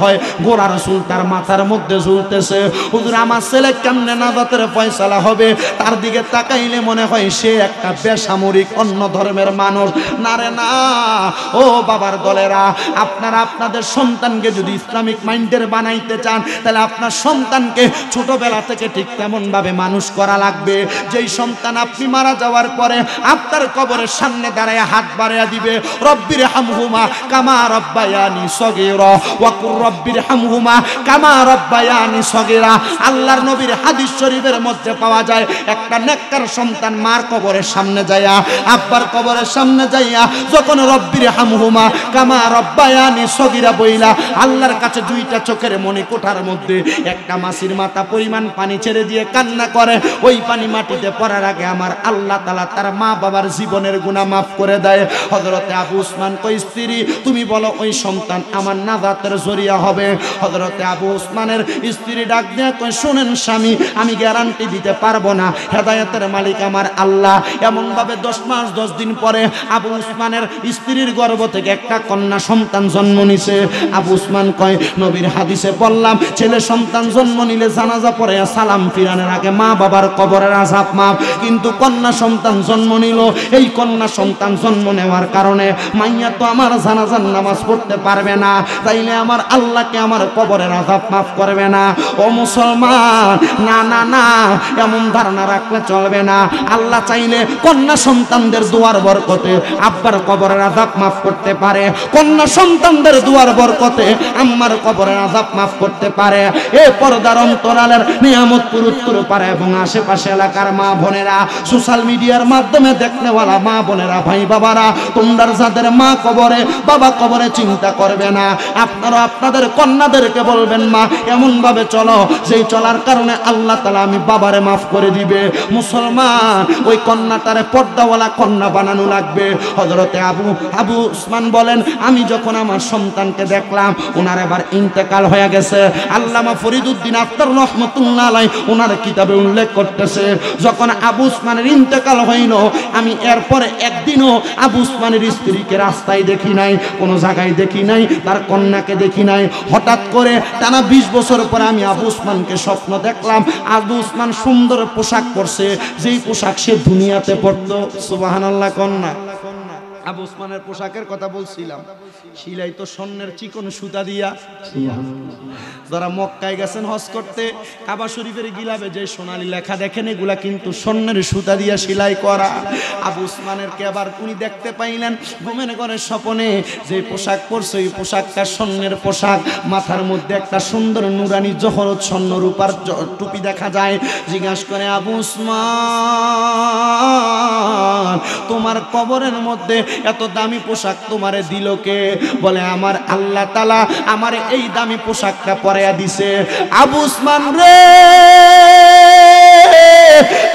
হয় গোড়ার চুল তার মাথার মধ্যে ঝুলতেছে। হুজুর আমার ছেলে কেমনে নাজাতের ফয়সালা হবে? তার দিকে তাকাইলে মনে হয় সে একটা বেসামরিক অন্য ধর্মের মানুষ। না রে না, ও বাবার দলেরা, আপনারা আপনাদের সন্তানকে যদি ইসলামিক মাইন্ডের বানাইতে চান, তাহলে আপনার সন্তানকে ছোটবেলা থেকে ঠিক তেমন ভাবে মানুষ করা লাগবে, যেই সন্তান আপনি মারা যাওয়ার পরে আপনার কবরের সামনে দাঁড়ায় হাত বাড়াইয়া দিবে, রব্বির হামহুমা কামা রব্বায়ানি সগীরা ওয়া কুর রব্বির হামহুমা কামা রব্বায়ানি সগীরা। আল্লাহর নবীর হাদিস শরীফের মধ্যে পাওয়া যায়, একটা নেককার সন্তান মার কবরের সামনে যাইয়া, আব্বার কবরের সামনে যাইয়া যখন রব্বির হামহুমা কামা রব্বায়ানি সগীরা বইলা আল্লাহর কাছে দুইটা চোখের মনি কোঠার মধ্যে একটা মাছির মাথা পরিমাণ পানি ছেড়ে দিয়ে কান্না করে, ওই পানি মাটিতে পড়ার আগে আমার আল্লাহ তাআলা তার মা বাবার জীবনের গুনাহ মাফ করে দেয়। হযরতে আবু উসমান কই, স্ত্রী তুমি বলো ওই সন্তান আমার নাজাতের জরিয়া হবে? হযরতে আবু উসমানের স্ত্রী ডাক দিয়ে কই, শুনেন স্বামী, আমি গ্যারান্টি দিতে পারবো না, হেদায়েতের মালিক আমার আল্লাহ। এমন ভাবে 10 মাস 10 দিন পরে আবু উসমানের স্ত্রীর গর্ভ থেকে একটা কন্যা সন্তান জন্ম নিছে। আবু উসমান কয়, নবীর হাদিসে বললাম ছেলে সন্তান জন্ম নিলে জানাজা পড়ে সালাম ফিরানোর আগে মা বাবার কবরের আযাব মাফ। কিন্তু কন্যা সন্তান জন্ম নিল, এই কন্যা সন্তান জন্ম নেওয়ার কারণে মাইয়া তো আমার জানাজার নামাজ পড়তে পারবে না, তাইলে আমার আল্লাহকে আমার কবরের আযাব মাফ করবে না। ও মুসলমান, না না না, এমন ধারণা রাখলে চলবে না। আল্লাহ চাইলে কন্যা সন্তানদের দোয়ার বরকতে আব্বার কবরের আযাব মাফ করতে পারে, কন্যা সন্তানদের দোয়ার বরকতে আম্মার কবরের আযাব মাফ করতে পারে। এ পর্দার অন্তরালের নিয়ামতপুর উত্তরপাড়া এবং আশেপাশে এলাকার মা বোনেরা, সোশ্যাল মিডিয়ার মাধ্যমে দেখনেওয়ালা মা বোনেরা, ভাই বাবারা, তোমরা যাদের মা কবরে বাবা কবরে চিন্তা করবে না, আপনারা আপনাদের কন্যাদেরকে বলবেন মা এমন ভাবে চলো যেই চলার কারণে আল্লাহ তাআলা আমি বাবারে মাফ করে দিবে। মুসলমান, ওই কন্যাটারে পর্দাওয়ালা কন্যা বানানো লাগবে। হযরতে আবু উসমান বলেন, আমি যখন আমার সন্তানকে দেখলাম, ওনার এবার ইন্তেকাল হয়ে গেছে। আল্লামা ফরিদউদ্দিন আত্তার রহমাতুল্লাহ আলাইহি ওনার কিতাবে উল্লেখ করতেছে, যখন আবু উসমানের ইন্তেকাল হইল, আমি এরপরে একদিনও আবু উসমানের স্ত্রীকে রাস্তায় দেখি নাই, কোনো জায়গায় দেখি নাই, তার কন্যাকে দেখি নাই। হঠাৎ করে টানা 20 বছর পরে আমি আবু উসমানকে স্বপ্ন দেখলাম, আবু উসমান সুন্দর পোশাক পরছে, যেই পোশাক সে দুনিয়াতে পরতো। সুবহানাল্লাহ কন্যা আবু উসমানের পোশাকের কথা বলছিলাম, শিলাই তো স্বর্ণের চিকন সুতা দিয়া। যারা মক্কায় গেছেন হজ করতে, কাবা শরীফের গিলাবে যে সোনালী লেখা দেখেন, এগুলা কিন্তু স্বর্ণের সুতা দিয়া সেলাই করা। আবু উসমানের কে আবার উনি দেখতে পাইলেন ঘুমের ঘরে স্বপনে, যে পোশাক পরছে এই পোশাকটা স্বর্ণের পোশাক, মাথার মধ্যে একটা সুন্দর নুরানি জহরত স্বর্ণ রূপার টুপি দেখা যায়। জিজ্ঞাসা করে, আবু উসমান তোমার কবরের মধ্যে এত দামি পোশাক তোমারে দিল কে? বলে আমার আল্লাহ তাআলা আমারে এই দামি পোশাকটা পরাইয়া দিছে। আবু উসমান রে,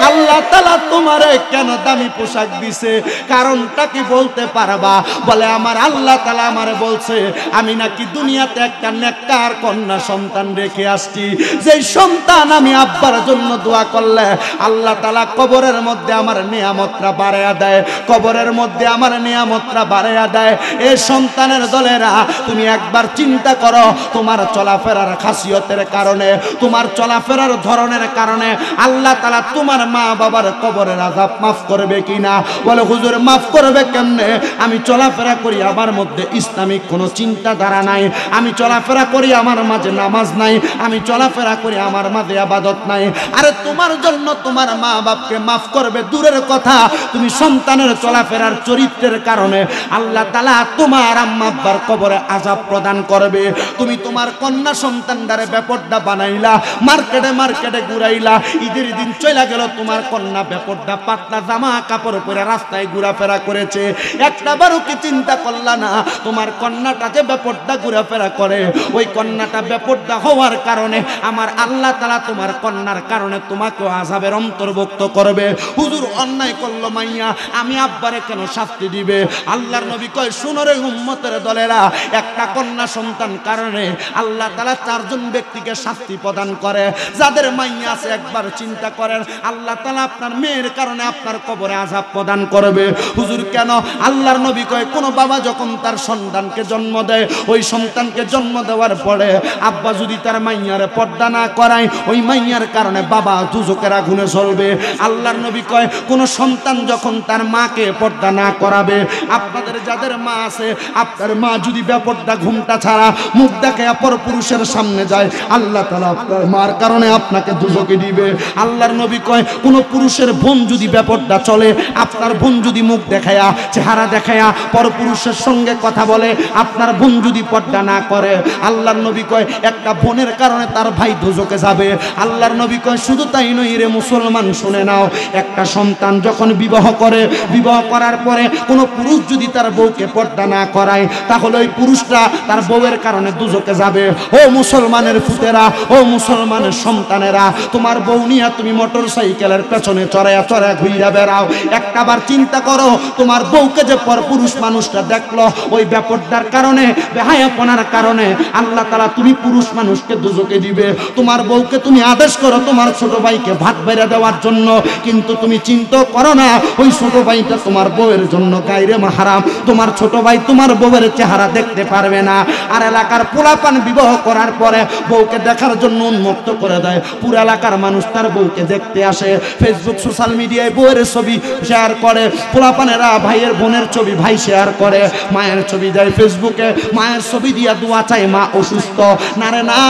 আল্লাহ তাআলা তোমারে কেন দামি পোশাক দিছে, কারণটা কি বলতে পারবা? বলে আমার আল্লাহ তাআলা আমারে বলছে আমি নাকি দুনিয়াতে একটা নেককার কন্যা সন্তান রেখে আসছি, যেই সন্তান আমি আব্বার জন্য দোয়া করলে আল্লাহ তাআলা কবরের মধ্যে আমার নিয়ামতটা বাড়ায়া দেয়, কবরের মধ্যে আমার নিয়ামতটা বাড়ায়া দেয়। এই সন্তানের দলেরা তুমি একবার চিন্তা করো, তোমার চলাফেরার খাসিয়তের কারণে, তোমার চলাফেরার ধরনের কারণে আল্লাহ তাআলা তোমার মা বাবার কবরের আযাব মাফ করবে কিনা? বলে হুজুর মাফ করবে কেমনে? আমি চলাফেরা করি আমার মধ্যে ইসলামিক কোনো চিন্তাধারা নাই, আমি চলাফেরা করি আমার মাঝে নামাজ নাই, আমি চলাফেরা করি আমার মাঝে ইবাদত নাই। আরে তোমার জন্য তোমার মা বাপকে মাফ করবে দূরের কথা, তুমি সন্তানের চলাফেরার চরিত্রের কারণে আল্লাহ তাআলা তোমার আম্মা আব্বার কবরে আযাব প্রদান করবে। তুমি তোমার কন্যা সন্তানদারে বেপরদা বানাইলা, মার্কেটে মার্কেটে ঘুরাইলা, ঈদের দিন চলে গেল তোমার কন্যা বেপরদা পাতলা জামা কাপড় পরে রাস্তায় ঘোরাফেরা করেছে, একটা বারও কি চিন্তা করলা না তোমার কন্যাটা যে বেপরদা ঘোরাফেরা করে, ওই কন্যাটা বেপরদা হওয়ার কারণে আমার আল্লাহ তাআলা তোমার কন্যার কারণে তোমাকে আযাবের অন্তর্ভুক্ত করবে। হুজুর অন্যায় করলো মাইয়া, আমি আব্বারে কেন শাস্তি দিবে? আল্লাহর নবী কয় শুনো রে উম্মতের দলেরা, একটা কন্যা সন্তান কারণে আল্লাহ তাআলা চারজন ব্যক্তিকে শাস্তি প্রদান করে। যাদের মাইয়া আছে একবার চিন্তা করেন, আল্লাহ তাআলা আপনার মেয়ের কারণে আপনার কবরে আযাব প্রদান করবে। হুজুর কেন? আল্লাহর নবী কয় কোন বাবা যখন তার সন্তানকে জন্ম দেয়, ওই সন্তানকে জন্ম দেওয়ার পরে আব্বা যদি তার মাইয়ারে পর্দা না করায়, ওই মাইয়ার কারণে বাবা দুজকের আগুনে জ্বলবে। আল্লাহর নবী কয় কোন সন্তান যখন তার মাকে পর্দা না করাবে, আপনাদের যাদের মা আছে, আপনার মা যদি বেপর্দা ঘুমটা ছাড়া মুখ দেখে অপর পুরুষের সামনে যায়, আল্লাহ তাআলা আপনার মার কারণে আপনাকে দুজকে দিবে। আল্লাহর নবী কয় কোন পুরুষের বোন যদি বেপর্দা চলে, আপনার বোন যদি মুখ দেখায়া চেহারা দেখায়া পর পুরুষের সঙ্গে কথা বলে, আপনার বোন যদি পর্দা না করে, আল্লাহর নবী কয় একটা বোনের কারণে তার ভাই দুজকে যাবে। আল্লাহর নবী কয় শুধু তাই নয় রে মুসলমান, শুনে নাও, একটা সন্তান যখন বিবাহ করে, বিবাহ করার পরে কোন পুরুষ যদি তার বউকে পর্দা না করায়, তাহলে ওই পুরুষটা তার বউয়ের কারণে দুজকে যাবে। ও মুসলমানের ফুতেরা, ও মুসলমানের সন্তানেরা, তোমার বউ নিয়ে তুমি মোটর সাইকেলের পেছনে চড়াইয়া চড়াইয়া ঘুরে বেড়াও, একটাবার চিন্তা করো তোমার বউকে যে পর পুরুষ মানুষটা দেখলো, ওই বেপরদার কারণে, বেহায়াপনার কারণে আল্লাহ তাআলা তুমি পুরুষ মানুষকে দুজকে দিবে। তোমার বউকে তুমি আদেশ করো তোমার ছোট ভাইকে ভাত বেড়ে দেওয়ার জন্য, কিন্তু তুমি চিন্তা করো না ওই ছোট ভাইটা তোমার বউয়ের জন্য গায়রে মাহরাম, তোমার ছোট ভাই তোমার বউয়ের চেহারা দেখতে পারবে না। আর এলাকার পোলাপান বিবাহ করার পরে বউকে দেখার জন্য উন্মুক্ত করে দেয়, পুরো এলাকার মানুষ তার বউকে দেখতে আসে, ফেসবুক সোশ্যাল মিডিয়ায় বউয়ের ছবি শেয়ার করে, পোলাপানেরা ভাইয়ের বোনের ছবি ভাই শেয়ার করে, মায়ের ছবি দেয় ফেসবুকে, মায়ের ছবি দিয়া দোয়া চাই মা অসুস্থ। না রে না,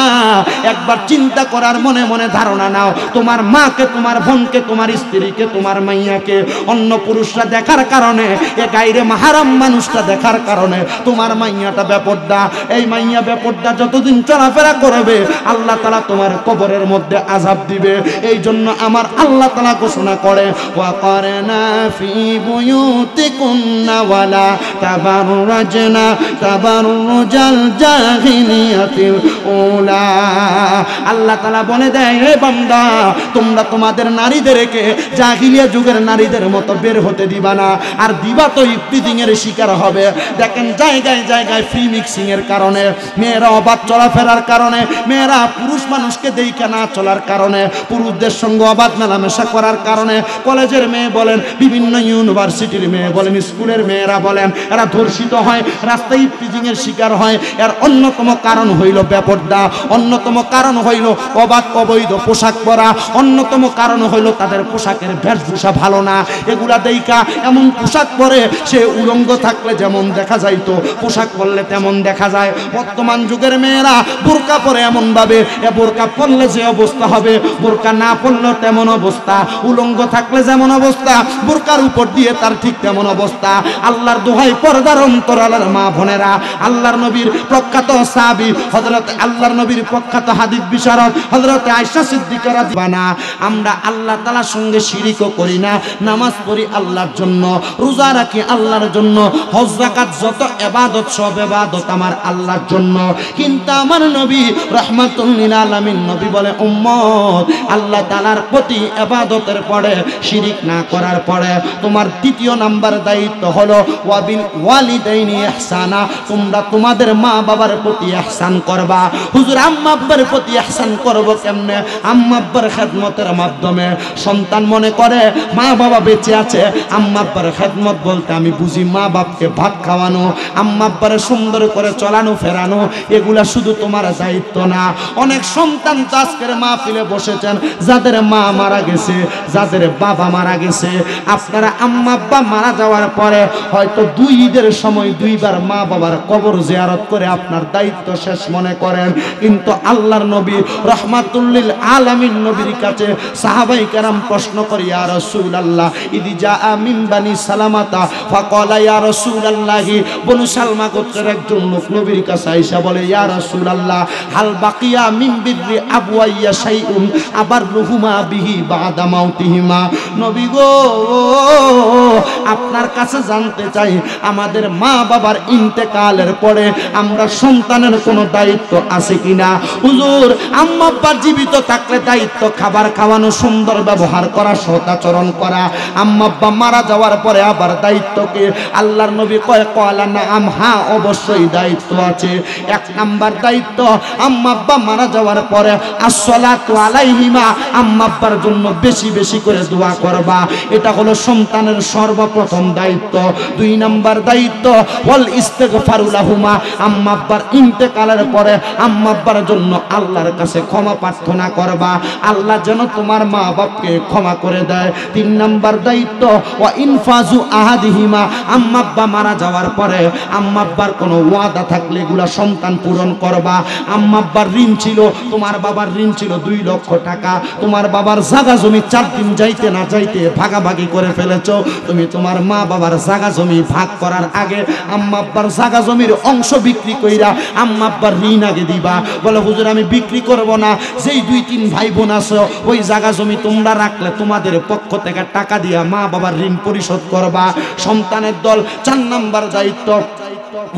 একবার চিন্তা করার মনে মনে ধারণা নাও, তোমার মাকে, তোমার বোনকে, তোমার স্ত্রীকে, তোমার মাইয়াকে অন্য পুরুষরা দেখার কারণে, এ গায়রে মাহরাম মানুষটা দেখার কারণে তোমার মাইয়াটা বেপরদা, এই মাইয়া বেপরদা যতদিন চলাফেরা করবে আল্লাহ তাআলা তোমার কবরের মধ্যে আযাব দিবে। এই জন্য আমার আল্লাহ তাআলা ঘোষণা করে ওয়া কারনা ফি বুয়ুতিকুন্না ওয়ালা তাবাররাজনা তাবাররুজাল জাহিলিয়াতিল উলা। আল্লাহ তাআলা বলে দেয় হে বান্দা, তোমরা তোমাদের নারীদেরকে জাহিলিয়া যুগের নারীদের মতো বের হতে দিবা না, আর দিবা তো ইফতিজিং এর শিকার হবে। দেখেন জায়গায় জায়গায় ফ্রি মিক্সিং এর কারণে, মেয়েরা অবাধ চলাফেরার কারণে, মেয়েরা পুরুষ মানুষকে দেখে না চলার কারণে, পুরুষদের সঙ্গে অবাধ মেলামেশা করার কারণে, কলেজের মেয়ে বলেন, বিভিন্ন ইউনিভার্সিটির মেয়ে বলেন, স্কুলের মেয়েরা বলেন, এরা ধর্ষিত হয়, রাস্তায় ইফতিজিং এর শিকার হয়। এর অন্যতম কারণ হইল বেপরদা, অন্যতম কারণ হইল অবাধ অবৈধ পোশাক পরা, অন্যতম কারণ হইল তাদের পোশাকের বেশভূষা ভালো না। এগুলা দেইকা এমন পোশাক পরে, সে উলঙ্গ থাকলে যেমন দেখা যাইতো, পোশাক পরলে তেমন দেখা যায়। বর্তমান যুগের মেয়েরা বোরকা পরে এমন ভাবে, বোরকা পরলে যে অবস্থা হবে, বোরকা না পরলেও তেমন অবস্থা, উলঙ্গ থাকলে যেমন অবস্থা, বোরকার উপর দিয়ে তার ঠিক তেমন অবস্থা। আল্লাহর দোহাই পর্দার অন্তরালের মা বোনেরা, আল্লাহর নবীর প্রখ্যাত সাহাবী হযরত আল্লাহর নবীর প্রখ্যাত হাদিস বিশারদ হযরত আয়েশা সিদ্দিকা রাদিয়াল্লাহু আনহা, আমরা আল্লাহ তাআলার সঙ্গে শিরিকও করি না, নামাজ পড়ি আল্লাহর জন্য, রোজা রাখি আল্লাহর জন্য, হজ যাকাত যত ইবাদত সব ইবাদত আমার আল্লাহর জন্য। কিন্তু আমার নবী রাহমাতুল লিল আলামিন নবী বলে, উম্মত আল্লাহ তাআলার প্রতি ইবাদতের পরে শিরিক না করার পরে তোমার দ্বিতীয় নাম্বার দায়িত্ব হলো ওয়াবিল ওয়ালিদাইনি ইহসানা, তোমরা তোমাদের মা বাবার প্রতি ইহসান করবা। হুজুর আম্মা আব্বার প্রতি ইহসান করব কেমনে? আম্মা আব্বার খেদমতের মাধ্যমে। সন্তান মনে করে মা বাবা বেঁচে আছে, আম্মা আব্বার খেদমত বলতে আমি বুঝি মা বাপকে ভাত খাওয়ানো, আম্মা আব্বারে সুন্দর করে চলানো ফেরানো, এগুলা শুধু তোমার দায়িত্ব না। অনেক সন্তান তো আজকের মাহফিলে বসেছেন যাদের মা মারা গেছে, যাদের বাবা মারা গেছে। আপনারা আম্মা আব্বা মারা যাওয়ার পরে হয়তো দুই ঈদের সময় দুইবার মা বাবার কবর জিয়ারত করে আপনার দায়িত্ব শেষ মনে করেন। কিন্তু আল্লাহর নবী রাহমাতুল লিল আলামিন নবীর কাছে সাহাবায়ে কেরাম প্রশ্ন করে, ইয়া রাসূলুল্লাহ ইদি জাআ মিন বানি সালামাতা ফাকালা ইয়া রাসূলুল্লাহ, বনু সালমা গোত্রের একজন লোক নবীর কাছে আয়েশা বলে, ইয়া রাসূলুল্লাহ হাল বাকিয়া মিন বিররি আবওয়াইয়া শাইউন আবাররুহুমা বিহি বাদা মাউতিহিমা। নবী গো, আপনার কাছে জানতে চাই আমাদের মা বাবার ইন্তেকালের পরে আমরা সন্তানের কোনো দায়িত্ব আছে কিনা? হুজুর আম্মা আব্বা জীবিত থাকলে দায়িত্ব খাবার খাওয়ানো, সুন্দর ব্যবহার করা, সদাচরণ করা। আম্মা আব্বা মারা যাওয়ার পরে আবার দায়িত্ব কি? আল্লাহর নবী কয় কওয়ালা নাম, হ্যাঁ অবশ্যই দায়িত্ব আছে। এক নাম্বার দায়িত্ব, আম্মা আব্বা মারা যাওয়ার পরে আসসালাতু আলাইহিমা, আম্মা আব্বার জন্য বেশি বেশি করে দোয়া করবা, এটা হলো সন্তানের সর্বপ্রথম দায়িত্ব। দুই নাম্বার দায়িত্ব ওয়াল ইস্তিগফারু লাহুমা, আম্মা আব্বার ইন্তেকালের পরে আম্মা আব্বার জন্য আল্লাহর কাছে ক্ষমা প্রার্থনা করবা, আল্লাহ যেন তোমার মা বাপকে ক্ষমা করে দেয়। তিন নাম্বার দায়িত্ব ওয়া ইনফাজু আহাদিহিমা, আম্মা আব্বা মারা যাওয়ার পরে আম্মা আব্বার কোনো ওয়াদা থাকলে এগুলা সন্তান পূরণ করবা। আম্মা আব্বার ঋণ ছিল, তোমার বাবার ঋণ ছিল 2 লক্ষ টাকা, তোমার বাবার জায়গা জমি 4 দিন যাইতে না যাইতে ভাগাভাগি করে ফেলেছো, তুমি তোমার মা বাবার জায়গা জমি ভাগ করার আগে আম্মা আব্বার জায়গা জমির অংশ বিক্রি কইরা আম্মা আব্বার ঋণ আগে দিবা। বলে হুজুর আমি বিক্রি করব না, যেই 2-3 ভাই বোন আছো ওই জায়গা জমি তোমরা রাখলে তোমাদের পক্ষ থেকে টাকা দিয়া মা বাবার ঋণ পরিশোধ করবা। সন্তানের দল 4 নাম্বার দায়িত্ব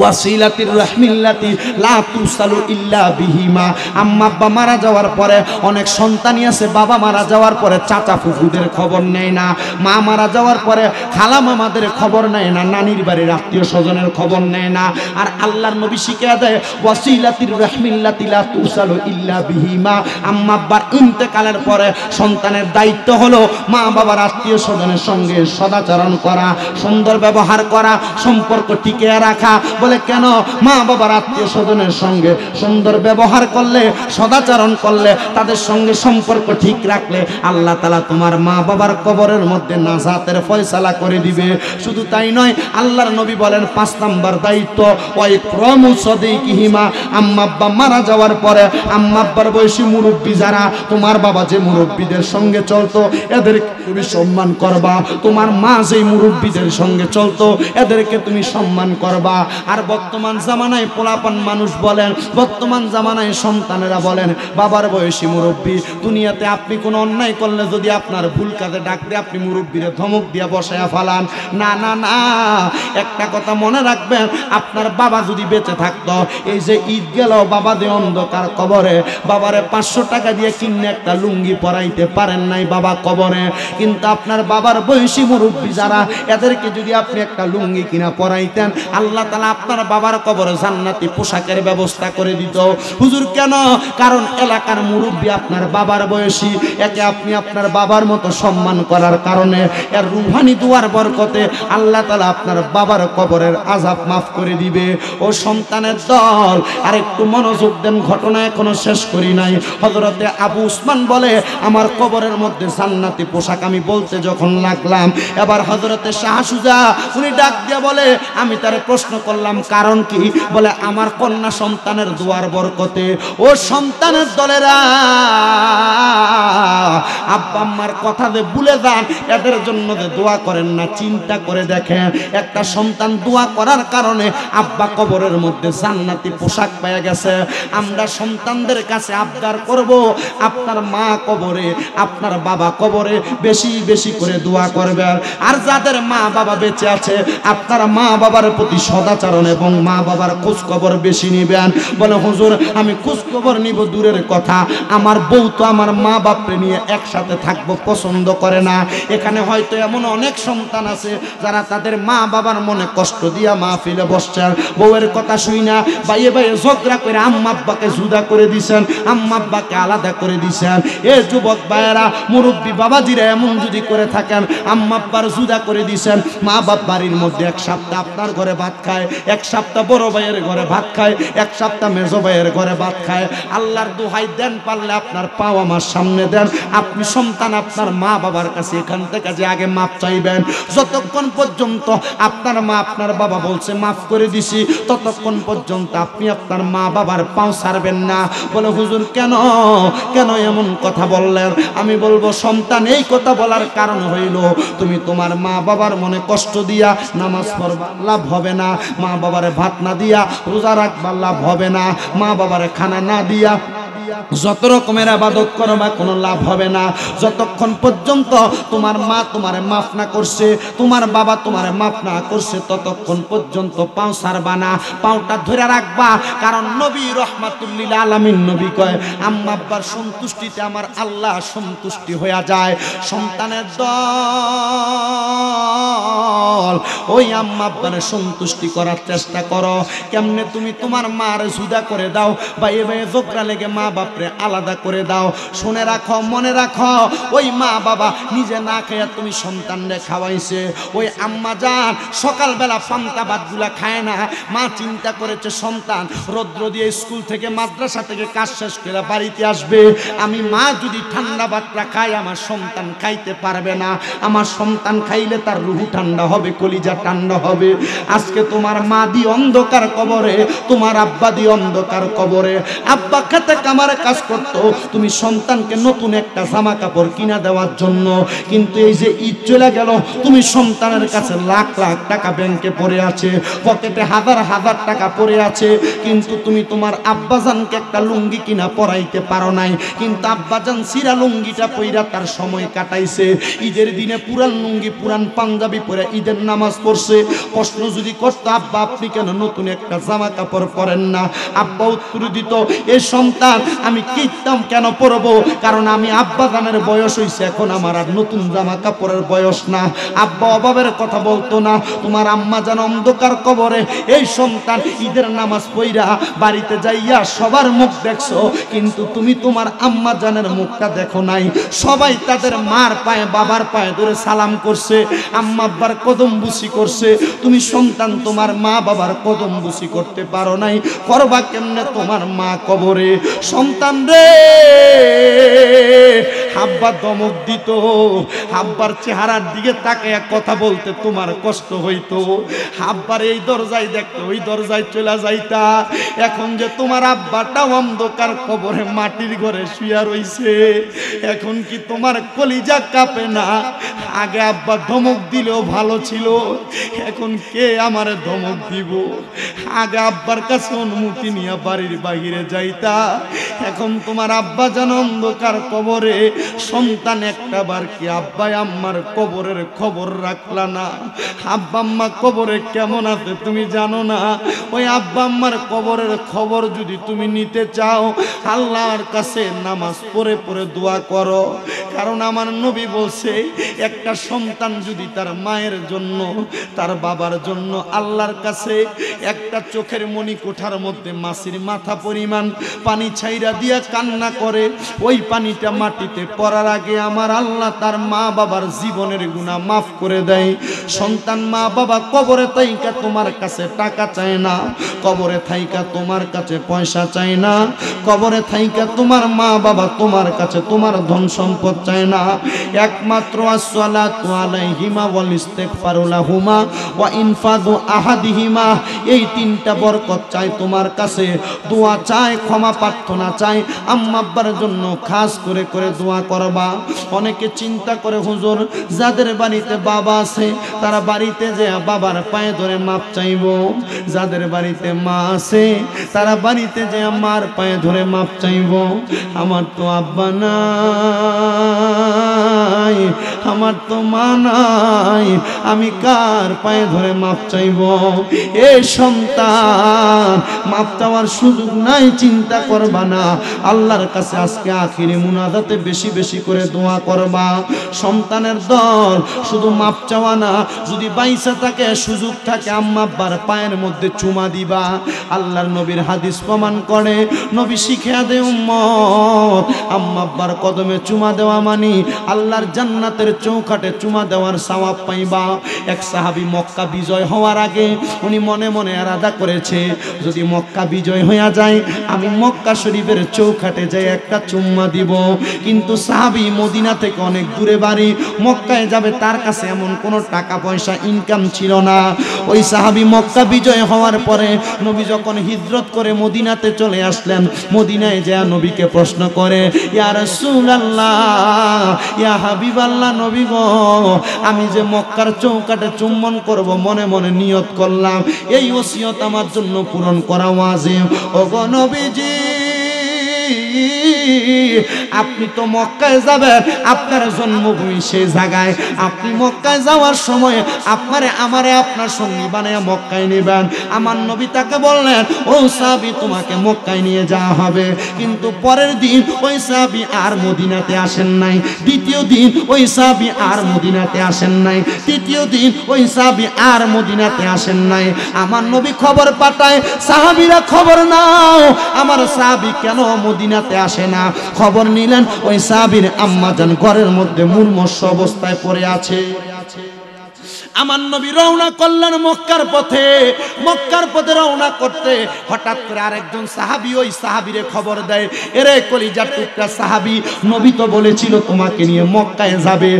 ওয়াসিলাতির রাহমিল্লাতি লা তুসালু ইল্লা বিহিমা, আম্মা আব্বা মারা যাওয়ার পরে অনেক সন্তানই আছে বাবা মারা যাওয়ার পরে চাচা ফুফুদের খবর নেয় না, মা মারা যাওয়ার পরে খালা মামাদের খবর নেয় না, নানির বাড়ির আত্মীয় স্বজনের খবর নেয় না। আর আল্লাহর নবী শিখিয়ে দেয় ওয়াসিলাতির রাহমিল্লাতি লা তুসালু ইল্লা বিহিমা, আম্মা আব্বার ইন্তেকালের পরে সন্তানের দায়িত্ব হলো মা বাবার আত্মীয় স্বজনের সঙ্গে সদাচরণ করা, সুন্দর ব্যবহার করা, সম্পর্ক টিকিয়ে রাখা। বলে কেন? মা বাবার আত্মীয় স্বজনের সঙ্গে সুন্দর ব্যবহার করলে, সদাচরণ করলে, তাদের সঙ্গে সম্পর্ক ঠিক রাখলে আল্লাহ তাআলা তোমার মা বাবার কবরের মধ্যে নাজাতের ফয়সালা করে দিবে। শুধু তাই নয়, আল্লাহর নবী বলেন 5 নাম্বার দায়িত্ব ওই ক্রমু সদিকিহিমা, আম্মা আব্বা মারা যাওয়ার পরে আম্মা আব্বার বয়সী মুরব্বী যারা, তোমার বাবা যে মুরব্বীদের সঙ্গে চলতো এদেরকে তুমি সম্মান করবা, তোমার মা যেই মুরব্বীদের সঙ্গে চলতো এদেরকে তুমি সম্মান করবা। আর বর্তমান জামানায় পোলাপান মানুষ বলেন, বর্তমান জামানায় সন্তানেরা বলেন বাবার বয়সী মুরব্বী, দুনিয়াতে আপনি কোনো অন্যায় করলে যদি আপনার ভুল কাজে ডাক দিয়ে আপনি মুরব্বীরে ধমক দিয়ে বসায়া ফালান। না না না, একটা কথা মনে রাখবেন, আপনার বাবা যদি বেঁচে থাকতো, এই যে ঈদ গেল বাবা দে অন্ধকার কবরে, বাবারে 500 টাকা দিয়ে কিনে একটা লুঙ্গি পরাইতে পারেন নাই বাবা কবরে, কিন্তু আপনার বাবার বয়সী মুরব্বী যারা এদেরকে যদি আপনি একটা লুঙ্গি কিনা পরাইতেন আল্লাহ তাআলা আপনার বাবার কবরে জান্নাতি পোশাকের ব্যবস্থা করে দিত। হুজুর কেন? কারণ এলাকার মুরব্বী আপনার বাবার বয়সী, একে আপনি আপনার বাবার মতো সম্মান করার কারণে এর রুহানি দুয়ার বরকতে আল্লাহ তাআলা আপনার বাবার কবরের আযাব মাফ করে দিবে। ও সন্তানের দল আর একটু মনোযোগ দেন, ঘটনা এখনো শেষ করি নাই। হযরতে আবু উসমান বলে আমার কবরের মধ্যে জান্নাতি পোশাক আমি বলতে যখন লাগলাম, এবার হযরতে শাহ সুজা উনি ডাক দিয়ে বলে, আমি তারে প্রশ্ন করলাম কারণ কি? বলে আমার কন্যা সন্তানের দোয়ার বরকতে। ও সন্তানের দলেরা, আব্বা আম্মার কথা যে ভুলে যান, এদের জন্য যে দোয়া করেন না। চিন্তা করে দেখেন, একটা সন্তান দোয়া করার কারণে আব্বা কবরের মধ্যে জান্নাতি পোশাক পেয়ে গেছে। আমরা সন্তানদের কাছে আবদার করব, আপনার মা কবরে, আপনার বাবা কবরে বেশি বেশি করে দোয়া করবেন। আর যাদের মা বাবা বেঁচে আছে, আপনারা মা বাবার প্রতি সদাচরণ এবং মা বাবার খোঁজ খবর বেশি নিবেন। বলে হুজুর আমি খোঁজ খবর নিব দূরের কথা, আমার বউ তো আমার মা বাপরে নিয়ে একসাথে থাকবো পছন্দ করে না। এখানে হয়তো এমন অনেক সন্তান আছে যারা তাদের মা বাবার মনে কষ্ট দিয়া মাহফিলে বসছেন, বউয়ের কথা শুই না বাইয়ে বাইয়ে ঝগড়া করে আম্মা আব্বাকে জুদা করে দিছেন, আম্মা আব্বাকে আলাদা করে দিছেন। এ যুবক ভাইয়েরা, মুরব্বী বাবাজিরা এমন যদি করে থাকেন, আম্মা আব্বার জুদা করে দিছেন, মা বাপ বাড়ির মধ্যে এক সপ্তাহ আপনার ঘরে ভাত খায়, এক সপ্তাহ বড় ভাইয়ের ঘরে ভাত খায়, এক সপ্তাহ মেজো ভাইয়ের ঘরে ভাত খায়। আল্লাহর দোহাই দেন, পারলে আপনার পাও আমার সামনে দেন। আপনি সন্তান আপনার মা বাবার কাছে এখান থেকে যে আগে মাপ চাইবেন। যতক্ষণ পর্যন্ত আপনার মা আপনার বাবা বলছে মাফ করে দিছি, ততক্ষণ পর্যন্ত আপনি আপনার মা বাবার পাও ছাড়বেন না। বলে হুজুর কেন কেন এমন কথা বললেন? আমি বলবো সন্তান এই কথা বলার কারণ হইল, তুমি তোমার মা বাবার মনে কষ্ট দিয়া নামাজ পড়বা, লাভ হবে না। মা বাবারে ভাত না দিয়া রোজা রাখবা, লাভ হবে না। মা বাবারে খানা না দিয়া যত রকমের ইবাদত করবা, কোনো লাভ হবে না। যতক্ষণ পর্যন্ত তোমার মা তোমারে মাফ না করছে, তোমার বাবা তোমারে মাফ না করছে, ততক্ষণ পর্যন্ত পাও ছাড়বা না, পাওটা ধরে রাখবা। কারণ নবী রহমাতুল্লিল আলামিন নবী কয়, আম্মা আব্বার সন্তুষ্টিতে আমার আল্লাহ সন্তুষ্টি হয়ে যায়। সন্তানের দল, ওই আম্মা আব্বারে সন্তুষ্টি করার চেষ্টা করো। কেমনে? তুমি তোমার মার জুদা করে দাও, বাইয়ে বাইয়ে ঝগড়া লেগে মা বাপরে আলাদা করে দাও। শুনে রাখো, মনে রাখো, ওই মা বাবা নিজে না খেয়ে তুমি সন্তানরে খাওয়াইছে। ওই আম্মা জান সকালবেলা পান্তা ভাতগুলা খায় না, মা চিন্তা করেছে সন্তান রৌদ্র দিয়ে স্কুল থেকে মাদ্রাসা থেকে কাজ শেষ করে বাড়িতে আসবে, আমি মা যদি ঠান্ডা ভাতটা খাই আমার সন্তান খাইতে পারবে না, আমার সন্তান খাইলে তার রুহু ঠান্ডা হবে, কলিজা ঠান্ডা হবে। আজকে তোমার মা দি অন্ধকার কবরে, তোমার আব্বা দি অন্ধকার কবরে। আব্বা খেতে কামারে কাজ করতো, তুমি সন্তানকে নতুন একটা জামা কাপড় কিনা দেওয়ার জন্য, কিন্তু এই যে ঈদ চলে গেল, তুমি সন্তানের কাছে লাখ লাখ টাকা ব্যাংকে পড়ে আছে, পকেটে হাজার হাজার টাকা পড়ে আছে, কিন্তু তুমি তোমার আব্বাজানকে একটা লুঙ্গি কিনা পরাইতে পারো নাই। কিন্তু আব্বাজান সিরা লুঙ্গিটা পইরা তার সময় কাটাইছে, ঈদের দিনে পুরান লুঙ্গি পুরান পাঞ্জাবি পরে ঈদের নামাজ পড়ছে। প্রশ্ন যদি করতো, আব্বা আপনি কেন নতুন একটা জামা কাপড় পরেন না? আব্বা উত্তর দিত, এ সন্তান আমি কিনতাম কেন পরবো, কারণ আমি আব্বাজানের বয়স হইছে, এখন আমার আর নতুন জামা কাপড়ের বয়স না। আব্বা অভাবের কথা বলতো না। তোমার আম্মা যেন অন্ধকার কবরে, এই সন্তান ঈদের নামাজ পইরা বাড়িতে যাইয়া সবার মুখ দেখছো, কিন্তু তুমি তোমার আম্মা জানের মুখটা দেখো নাই। সবাই তাদের মার পায়ে বাবার পায়ে ধরে সালাম করছে, আম্মা আব্বার কদম বুসি করছে, তুমি সন্তান তোমার মা বাবার কদম বুসি করতে পারো নাই। করবা কেমনে? তোমার মা কবরে। সন্তান রে, আব্বা ধমক দিত, আব্বার চেহারার দিকে তাকে এক কথা বলতে তোমার কষ্ট হইতো, আব্বার এই দরজায় দেখতে ওই দরজায় চলে যাইতা। এখন যে তোমার আব্বাটা অন্ধকার কবরে মাটির ঘরে শুয়া রইছে, এখন কি তোমার কলিজা কাঁপে না? আগে আব্বা ধমক দিলেও ভালো ছিল, এখন কে আমারে ধমক দিব? আগে আব্বার কাছে অনুমতি নিয়ে বাড়ির বাহিরে যাইতা, এখন তোমার আব্বা যেন অন্ধকার কবরে। সন্তান একটা বার কি আব্বা আম্মার কবরের খবর রাখলা না? আব্বা আম্মা কবরে কেমন আছে তুমি জানো না? ওই আব্বা আম্মার কবরের খবর যদি তুমি নিতে চাও, আল্লাহর কাছে নামাজ পড়ে পড়ে দোয়া করো। কারণ আমার নবী বলছে, একটা সন্তান যদি তার মায়ের জন্য, তার বাবার জন্য আল্লাহর কাছে একটা চোখের মণি কোঠার মধ্যে মাছির মাথা পরিমাণ পানি ছাইরা দিয়া কান্না করে, ওই পানিটা মাটিতে পড়ার আগে আমার আল্লাহ তার মা বাবার জীবনের গুনাহ মাফ করে দেয়। সন্তান মা বাবা কবরে থাইকা তোমার কাছে টাকা চায় না, কবরে থাইকা তোমার কাছে পয়সা চায় না, কবরে থাইকা তোমার মা বাবা তোমার কাছে তোমার ধন সম্পদ চায় না। একমাত্র আসসালাতু আলাইহিমা ওয়াল ইস্তিগফারু লাহুমা ওয়া ইনফাযু আহাদিহিমা, এই তিনটা বরকত চাই তোমার কাছে, দোয়া চাই, ক্ষমা প্রার্থনা চাই, আম্মা আব্বার জন্য খাস করে করে দোয়া করবা। অনেকে চিন্তা করে হুজুর যাদের বাড়িতে বাবা আছে তারা বাড়িতে যে বাবার পায়ে ধরে মাপ চাইব, যাদের বাড়িতে মা আছে তারা বাড়িতে যে মার পায়ে ধরে মাপ চাইব। আমার তো আব্বা নাই, আমার তো মা নাই, আমি কার পায়ে ধরে মাপ চাইব? এ সন্তান, মাপ চাওয়ার সুযোগ নাই, চিন্তা করবা না। আল্লাহর কাছে আজকে আখিরি মুনাজাতে বেশি বেশি করে দোয়া করবা। সন্তানের দল শুধু মাপ চাওয়া না, যদি বাইসা থাকে সুযোগ থাকে আম্মা আব্বার পায়ের মধ্যে চুমা দিবা। আল্লাহর নবীর হাদিস প্রমাণ করে, নবী শিখিয়ে দেয় উম্মত, আম্মা আব্বার কদমে চুমা দেওয়া মানে আল্লাহর জান্নাতের চৌকাঠে চুমা দেওয়ার সওয়াব পাইবা। এক সাহাবী মক্কা বিজয় হওয়ার আগে উনি মনে মনে ইরাদা করেছে, যদি মক্কা বিজয় হয়ে যায় আমি মক্কা শরীফের চৌকাঠে যাই একটা চুম্মা দিব। কিন্তু সাহাবী মদিনা থেকে অনেক দূরে বাড়ি, মক্কায় যাবে তার কাছে এমন কোনো টাকা পয়সা ইনকাম ছিল না। ওই সাহাবী মক্কা বিজয় হওয়ার পরে নবী যখন হিজরত করে মদিনাতে চলে আসলেন, মদিনায় যা নবীকে প্রশ্ন করে, ইয়া রাসূলুল্লাহ, ইয়া হাবিবাল্লাহ, নবী গো, আমি যে মক্কার চৌকাঠে চুম্বন করব মনে মনে নিয়ত করলাম, এই ওসিয়ত আমার জন্য পূরণ করা ওয়াজিব। ওগো নবীজি, আপনি তো মক্কায় যাবেন, আপনার জন্মভূমি সেই জায়গায়, আপনি মক্কায় যাওয়ার সময় আমারে আপনার সঙ্গী বানায় মক্কায় নেবেন। আমার নবী তাকে বললেন, ও সাহাবী, তোমাকে মক্কায় নিয়ে যাওয়া হবে। কিন্তু পরের দিন ওই সাহাবী আর মদিনাতে আসেন নাই, দ্বিতীয় দিন ওই সাহাবী আর মদিনাতে আসেন নাই, তৃতীয় দিন ওই সাহাবী আর মদিনাতে আসেন নাই। আমার নবী খবর পাঠায়, সাহাবীরা খবর নাও, আমার সাহাবী কেন মদিনাতে আসে না? খবর নিলেন, ওই সাহাবীর আম্মাজান ঘরের মধ্যে মুমূর্ষু অবস্থায় পড়ে আছে। আমার নবী রওনা করলেন মক্কার পথে রওনা করতে হঠাৎ করে আরেকজন সাহাবী ওই সাহাবীরে খবর দেয়, এরে কলিজার টুকরা সাহাবী, নবী তো বলেছিল তোমাকে নিয়ে মক্কায় যাবে,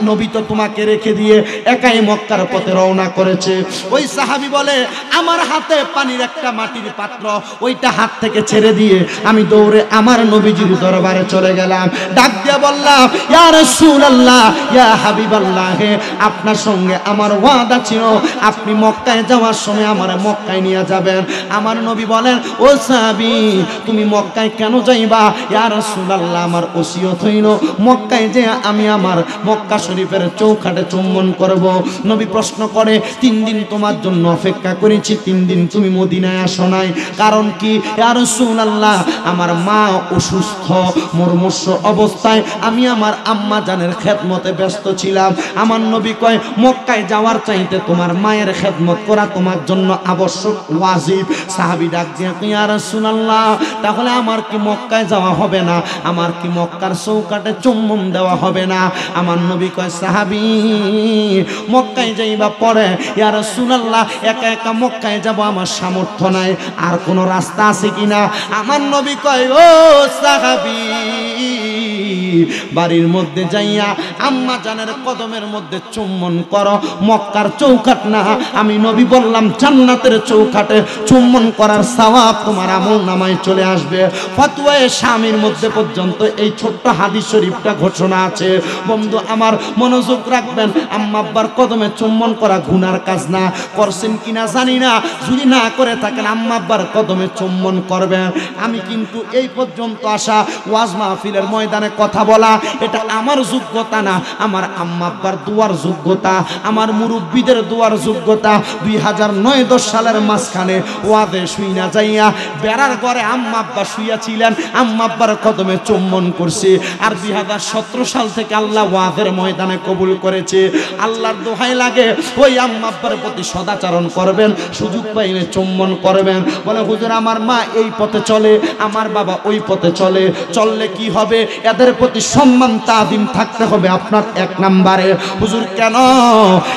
নবী তো তোমাকে রেখে দিয়ে একাই মক্কার পথে রওনা করেছে। ওই সাহাবী বলে, আমার হাতে পানির একটা মাটির পাত্র, ওইটা হাত থেকে ছেড়ে দিয়ে আমি দৌড়ে আমার নবীজির দরবারে চলে গেলাম। ডাক দিয়ে বললাম, ইয়া রাসূলুল্লাহ, ইয়া হাবিবাল্লাহ, আপনার সঙ্গে আমার ওয়াদা ছিল, আপনি মক্কায় যাওয়ার সময় আমার মক্কায় নিয়ে যাবেন। আমার নবী বলেন, ও সাহাবী, তুমি মক্কায় কেন যাইবা? ইয়া রাসূলুল্লাহ, আমার ওসিয়ত হইল মক্কায় যে আমি আমার মক্কা শরীফের চৌকাঠে চুম্বন করব। নবী প্রশ্ন করে, 3 দিন তোমার জন্য অপেক্ষা করেছি, 3 দিন তুমি মদিনায় আসো নাই, কারণ কি? ইয়া রাসূলুল্লাহ, আমার মা অসুস্থ, মুমূর্ষু অবস্থায় আমি আমার আম্মা জানের খেদমতে ব্যস্ত ছিলাম। আমার নবী কয়, মক্কায় যাওয়ার চাইতে তোমার মায়ের খেদমত করা তোমার জন্য আবশ্যক, ওয়াজিব। সাহাবী ডাক দিয়ে, ইয়া রাসূলুল্লাহ, তাহলে আমার কি মক্কায় যাওয়া হবে না? আমার কি মক্কার চৌকাঠে চুম্বন দেওয়া হবে না? আমার নবী কয়, সাহাবী, মক্কায় যাইবা পরে, ইয়া রাসূলুল্লাহ, একা একা মক্কায় যাব আমার সামর্থ্য নাই, আর কোনো রাস্তা আছে কিনা? আমার নবী কয়, ও সাহাবী, বাড়ির মধ্যে যাইয়া আম্মা জানের কদমের মধ্যে চুম্বন করো, মক্কার চৌকাঠ না, আমি নবী বললাম জান্নাতের চৌকাঠে চুম্বন করার সওয়াব তোমার আমলনামায় চলে আসবে। ফতোয়ায়ে শামীর মধ্যে পর্যন্ত এই ছোট্ট হাদিস শরীফটা ঘোষণা আছে। বন্ধু আমার, মনোযোগ রাখবেন, আম্মা আব্বার কদমে চুম্বন করা গুনার কাজ না, করছেন কিনা জানি না, যদি না করে থাকেন আম্মা আব্বার কদমে চুম্বন করবেন। আমি কিন্তু এই পর্যন্ত আসা, ওয়াজ মাহফিলের ময়দানে কথা বলা, এটা আমার যোগ্যতা না, আমার আম্মা আব্বার দুয়ার যোগ্যতা, আমার মুরব্বীদের দুয়ার যোগ্যতা। 2009-10 সালের মাঝখানে ওয়াদে শুই না যাইয়া বেড়ার ঘরে আম্মা আব্বা শুইয়া ছিলেন, আম্মা আব্বার কদমে চুম্বন করছে। আর 2017 সাল থেকে আল্লাহ ওয়াদের ময়দানে কবুল করেছে। আল্লাহর দোহাই লাগে, ওই আম্মা আব্বার প্রতি সদাচরণ করবেন, সুযোগ পাইলে চুম্বন করবেন। বলে, হুজুর আমার মা এই পথে চলে, আমার বাবা ওই পথে চলে, চললে কি হবে? এদের প্রতি সম্মান তাজিম থাকতে হবে আপনার 1 নম্বরে। হুজুর কেন কেন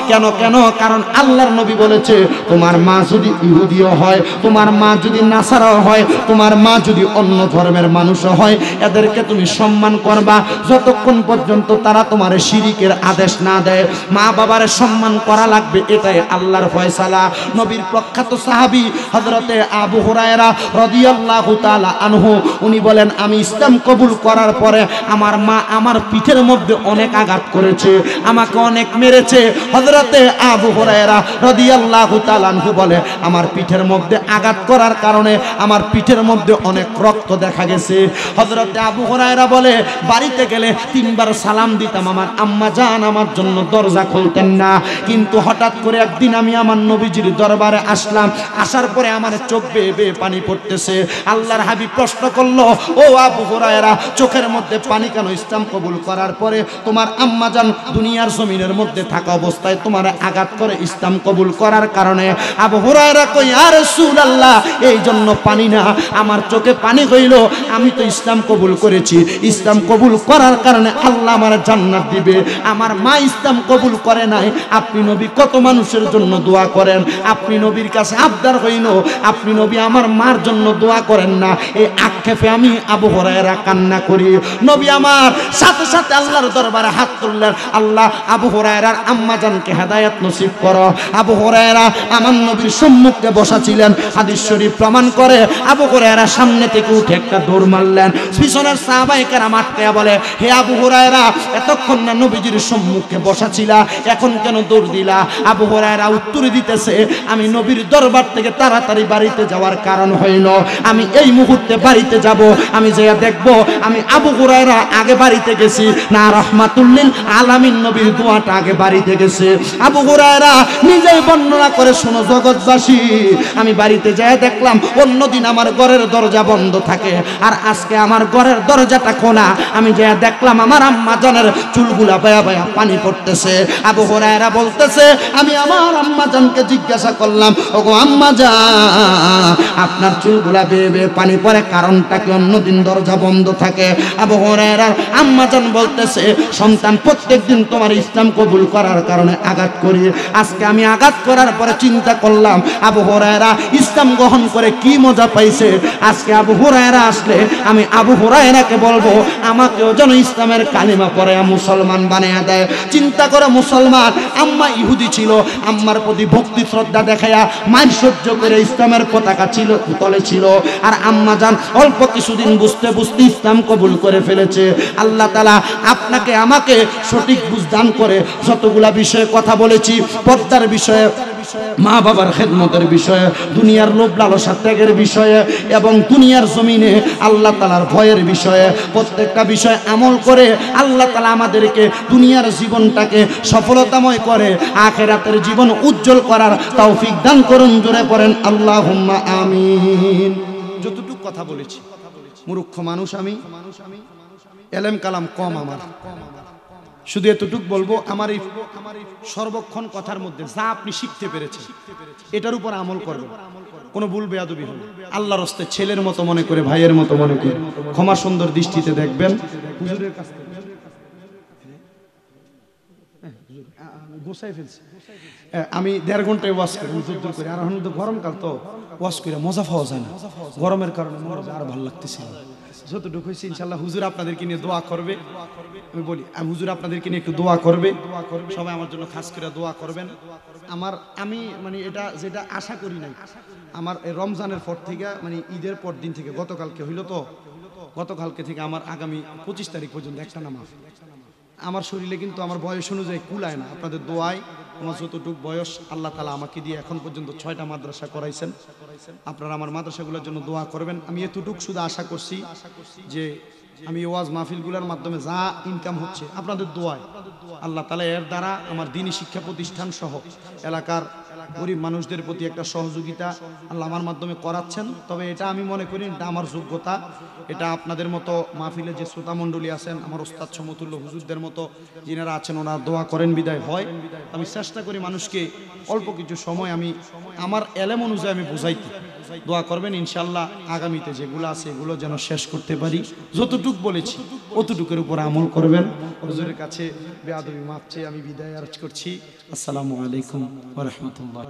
কেন কেন? কারণ আল্লাহর নবী বলেছে, তোমার মা যদি ইহুদিও হয়, তোমার মা যদি নাসারাও হয়, তোমার মা যদি অন্য ধর্মের মানুষও হয়, এদেরকে তুমি সম্মান করবা যতক্ষণ পর্যন্ত তারা তোমার শিরিকের আদেশ না দেয়। মা বাবার সম্মান করা লাগবে, এটাই আল্লাহর ফয়সালা। নবীর প্রখ্যাত সাহাবী হযরতে আবু হুরায়রা রাদিয়াল্লাহু তাআলা আনহু, উনি বলেন, আমি ইসলাম কবুল করার পরে আমার মা আমার পিঠের মধ্যে অনেক আঘাত করেছে, আমাকে অনেক মেরেছে। হযরতে আবু হুরায়রা রাদিয়াল্লাহু তাআলা আনহু বলে, আমার পিঠের মধ্যে আঘাত করার কারণে আমার পিঠের মধ্যে অনেক রক্ত দেখা গেছে। হযরতে আবু হুরায়রা বলে, বাড়িতে গেলে 3 বার সালাম দিতাম, আমার আম্মা জান আমার জন্য দরজা খুলতেন না। কিন্তু হঠাৎ করে একদিন আমি আমার নবীজির দরবারে আসলাম, আসার পরে আমার চোখ বেয়ে বেয়ে পানি পড়তেছে। আল্লাহর হাবিব প্রশ্ন করলো, ও আবু হুরায়রা, চোখের মধ্যে পানি কেন? ইসলাম কবুল করার পরে তোমার আম্মা জান দুনিয়ার জমিনের মধ্যে থাকা অবস্থায় তোমার আঘাত করে, ইসলাম কবুল করার কারণে। আবু হুরায়রা কই, ইয়া রাসূলুল্লাহ, এই জন্য পানি না, আমার চোখে পানি হইল, আমি তো ইসলাম কবুল করেছি, ইসলাম কবুল করার কারণে আল্লাহ আমার জান্নাত দিবে। আমার মা ইসলাম কবুল করে নাই, আপনি নবী কত মানুষের জন্য দোয়া করেন, আপনি নবীর কাছে আবদার হইল, আপনি নবী আমার মার জন্য দোয়া করেন না। এই আক্ষেপে আমি আবু হুরায়রা কান্না করি। নবী আমার সাথে সাথে আল্লাহর দরবারে হাত তুললেন, আল্লাহ আবু হুরায়রার আম্মা জানকে হেদায়েত নসিব করো। আবু হুরায়রা আমার নবীর সম্মুখে বসা ছিলেন, হাদিস শরীফ প্রমাণ করে। আবু হুরায়রা সামনে থেকে উঠে একটা দৌড় মারলেন, পিছনের সাহাবায়ে কেরাম আটকায়া বলে, হে আবু হুরায়রা, এতক্ষণ না নবীজির সম্মুখে বসা ছিলা, এখন কেন দৌড় দিলা? আবু হুরায়রা উত্তর দিতেছে, আমি নবীর দরবার থেকে তাড়াতাড়ি বাড়িতে যাওয়ার কারণ হইল, আমি এই মুহূর্তে বাড়িতে যাব, আমি যেয়া দেখব আমি আবু হুরায়রা আগে বাড়িতে গেছি না রাহমাতুল লিল আলামিন নবীর দোয়াটা আগে বাড়িতে গেছে। আবু হুরায়রা নিজেই বর্ণনা করে, শোনো জগৎবাসী, আমি বাড়িতে যেয়ে দেখলাম অন্যদিন আমার ঘরের দরজা বন্ধ থাকে, আর আজকে আমার ঘরের দরজাটা খোলা। আমি যেয়ে দেখলাম আমার আম্মা জানের চুলগুলা বয়া বয়া পানি পড়তেছে। আবু হুরায়রা বলতেছে, আমি আমার আম্মা জানকে জিজ্ঞাসা করলাম, ওগো আম্মা জান, আপনার চুলগুলা বেয়ে বেয়ে পানি পড়ে, কারণটা কি? অন্যদিন দরজা বন্ধ থাকে। আবু হুরায়রার আম্মা জান বলতেছে, সন্তান, প্রত্যেকদিন তোমার ইসলাম কবুল করার কারণে আঘাত করি, আজকে আমি আঘাত করার পরে চিন্তা করলাম আবু হুরায়রা ইসলাম গ্রহণ করে কি মজা পাইছে, আজকে আবু হুরায়রা আসলে আমি আবু হুরায়রাকে বলবো আমাকেও যেন ইসলামের কালিমা পড়ে মুসলমান বানিয়ে দেয়। চিন্তা করে, মুসলমান, আম্মা ইহুদি ছিল, আম্মার প্রতি ভক্তি শ্রদ্ধা দেখায়া মায়ের সহ্য করে ইসলামের পতাকা ছিল তলে ছিল, আর আম্মা জান অল্প কিছুদিন বুঝতে বুঝতে ইসলাম কবুল করে ফেলেছে। আল্লাহ তাআলা আপনাকে আমাকে সঠিক বুঝ দান করে। যতগুলা বিষয়ে কথা বলেছি, পর্দার বিষয়ে, মা বাবার খেদমতের বিষয়ে, দুনিয়ার লোভ লালসা ত্যাগের বিষয়ে, এবং দুনিয়ার জমিনে আল্লাহ তাআলার ভয়ের বিষয়ে, প্রত্যেকটা বিষয় আমল করে আল্লাহ তাআলা আমাদেরকে দুনিয়ার জীবনটাকে সফলতাময় করে আখিরাতের জীবন উজ্জ্বল করার তৌফিক দান করুন। জোরে পড়েন আল্লাহুম্মা আমিন। যতটুকু কথা বলেছি, মূর্খ মানুষ আমি, এলেম কালাম কম আমার, শুধু এতটুক বলবো, আমার এই সর্বক্ষণ কথার মধ্যে যা আপনি শিখতে পেরেছেন এটার উপর আমল করবেন। কোনো ভুল বেয়াদবি হবে, আল্লাহর রাস্তায় ছেলের মতো মনে করে, ভাইয়ের মতো মনে করে ক্ষমা সুন্দর দৃষ্টিতে দেখবেন। হুজুরের কাছ থেকে গোসাই ফেলছি, আমি 1.5 ঘন্টায় ওয়াশ করি, যদ্দূর করি। আর এখন তো গরমকাল, তো ওয়াশ করে মজা পাওয়া যায় না, গরমের কারণে আর ভালো লাগতেছে। যতটুকু হয়েছে ইনশাল্লাহ হুজুর আপনাদেরকে নিয়ে দোয়া করবে। আমি বলি, হুজুর আপনাদেরকে নিয়ে একটু দোয়া করবে, সবাই আমার জন্য খাস করে দোয়া করবেন। আমি মানে এটা যেটা আশা করি নাই, আমার রমজানের পর থেকে, মানে ঈদের পর দিন থেকে, গতকালকে হইল তো, গতকালকে থেকে আমার আগামী 25 তারিখ পর্যন্ত একটা নামাজ আমার শরীরে, কিন্তু আমার বয়স অনুযায়ী কুলায় না। আপনাদের দোয়ায় আমার যতটুকু বয়স, আল্লাহ তাআলা আমাকে দিয়ে এখন পর্যন্ত 6টা মাদ্রাসা করাইছেন। আপনারা আমার মাদ্রাসাগুলোর জন্য দোয়া করবেন। আমি এতটুকু শুধু আশা করছি যে আমি ওয়াজ মাহফিলগুলোর মাধ্যমে যা ইনকাম হচ্ছে আপনাদের দোয়ায়, আল্লাহ তাআলা এর দ্বারা আমার দ্বীনি শিক্ষা প্রতিষ্ঠান সহ এলাকার গরিব মানুষদের প্রতি একটা সহযোগিতা আল্লাহ আমার মাধ্যমে করাচ্ছেন। তবে এটা আমি মনে করি এটা আমার যোগ্যতা, এটা আপনাদের মতো মাহফিলে যে শ্রোতামণ্ডলী আছেন, আমার ওস্তাদ সমতুল্য হুজুরদের মতো যিনারা আছেন, ওনারা দোয়া করেন বিদায় হয়। আমি চেষ্টা করি মানুষকে অল্প কিছু সময় আমি আমার এলেম অনুযায়ী আমি বুঝাইতে, দোয়া করবেন ইনশাআল্লাহ আগামীতে যেগুলো আছে এগুলো যেন শেষ করতে পারি। যতটুক বলেছি অতটুকুর উপর আমল করবেন। হুজুরের কাছে বেয়াদবি মাপ চেয়ে আমি বিদায় আরজ করছি। আসসালামু আলাইকুম ওয়া রাহমাতুল্লাহ।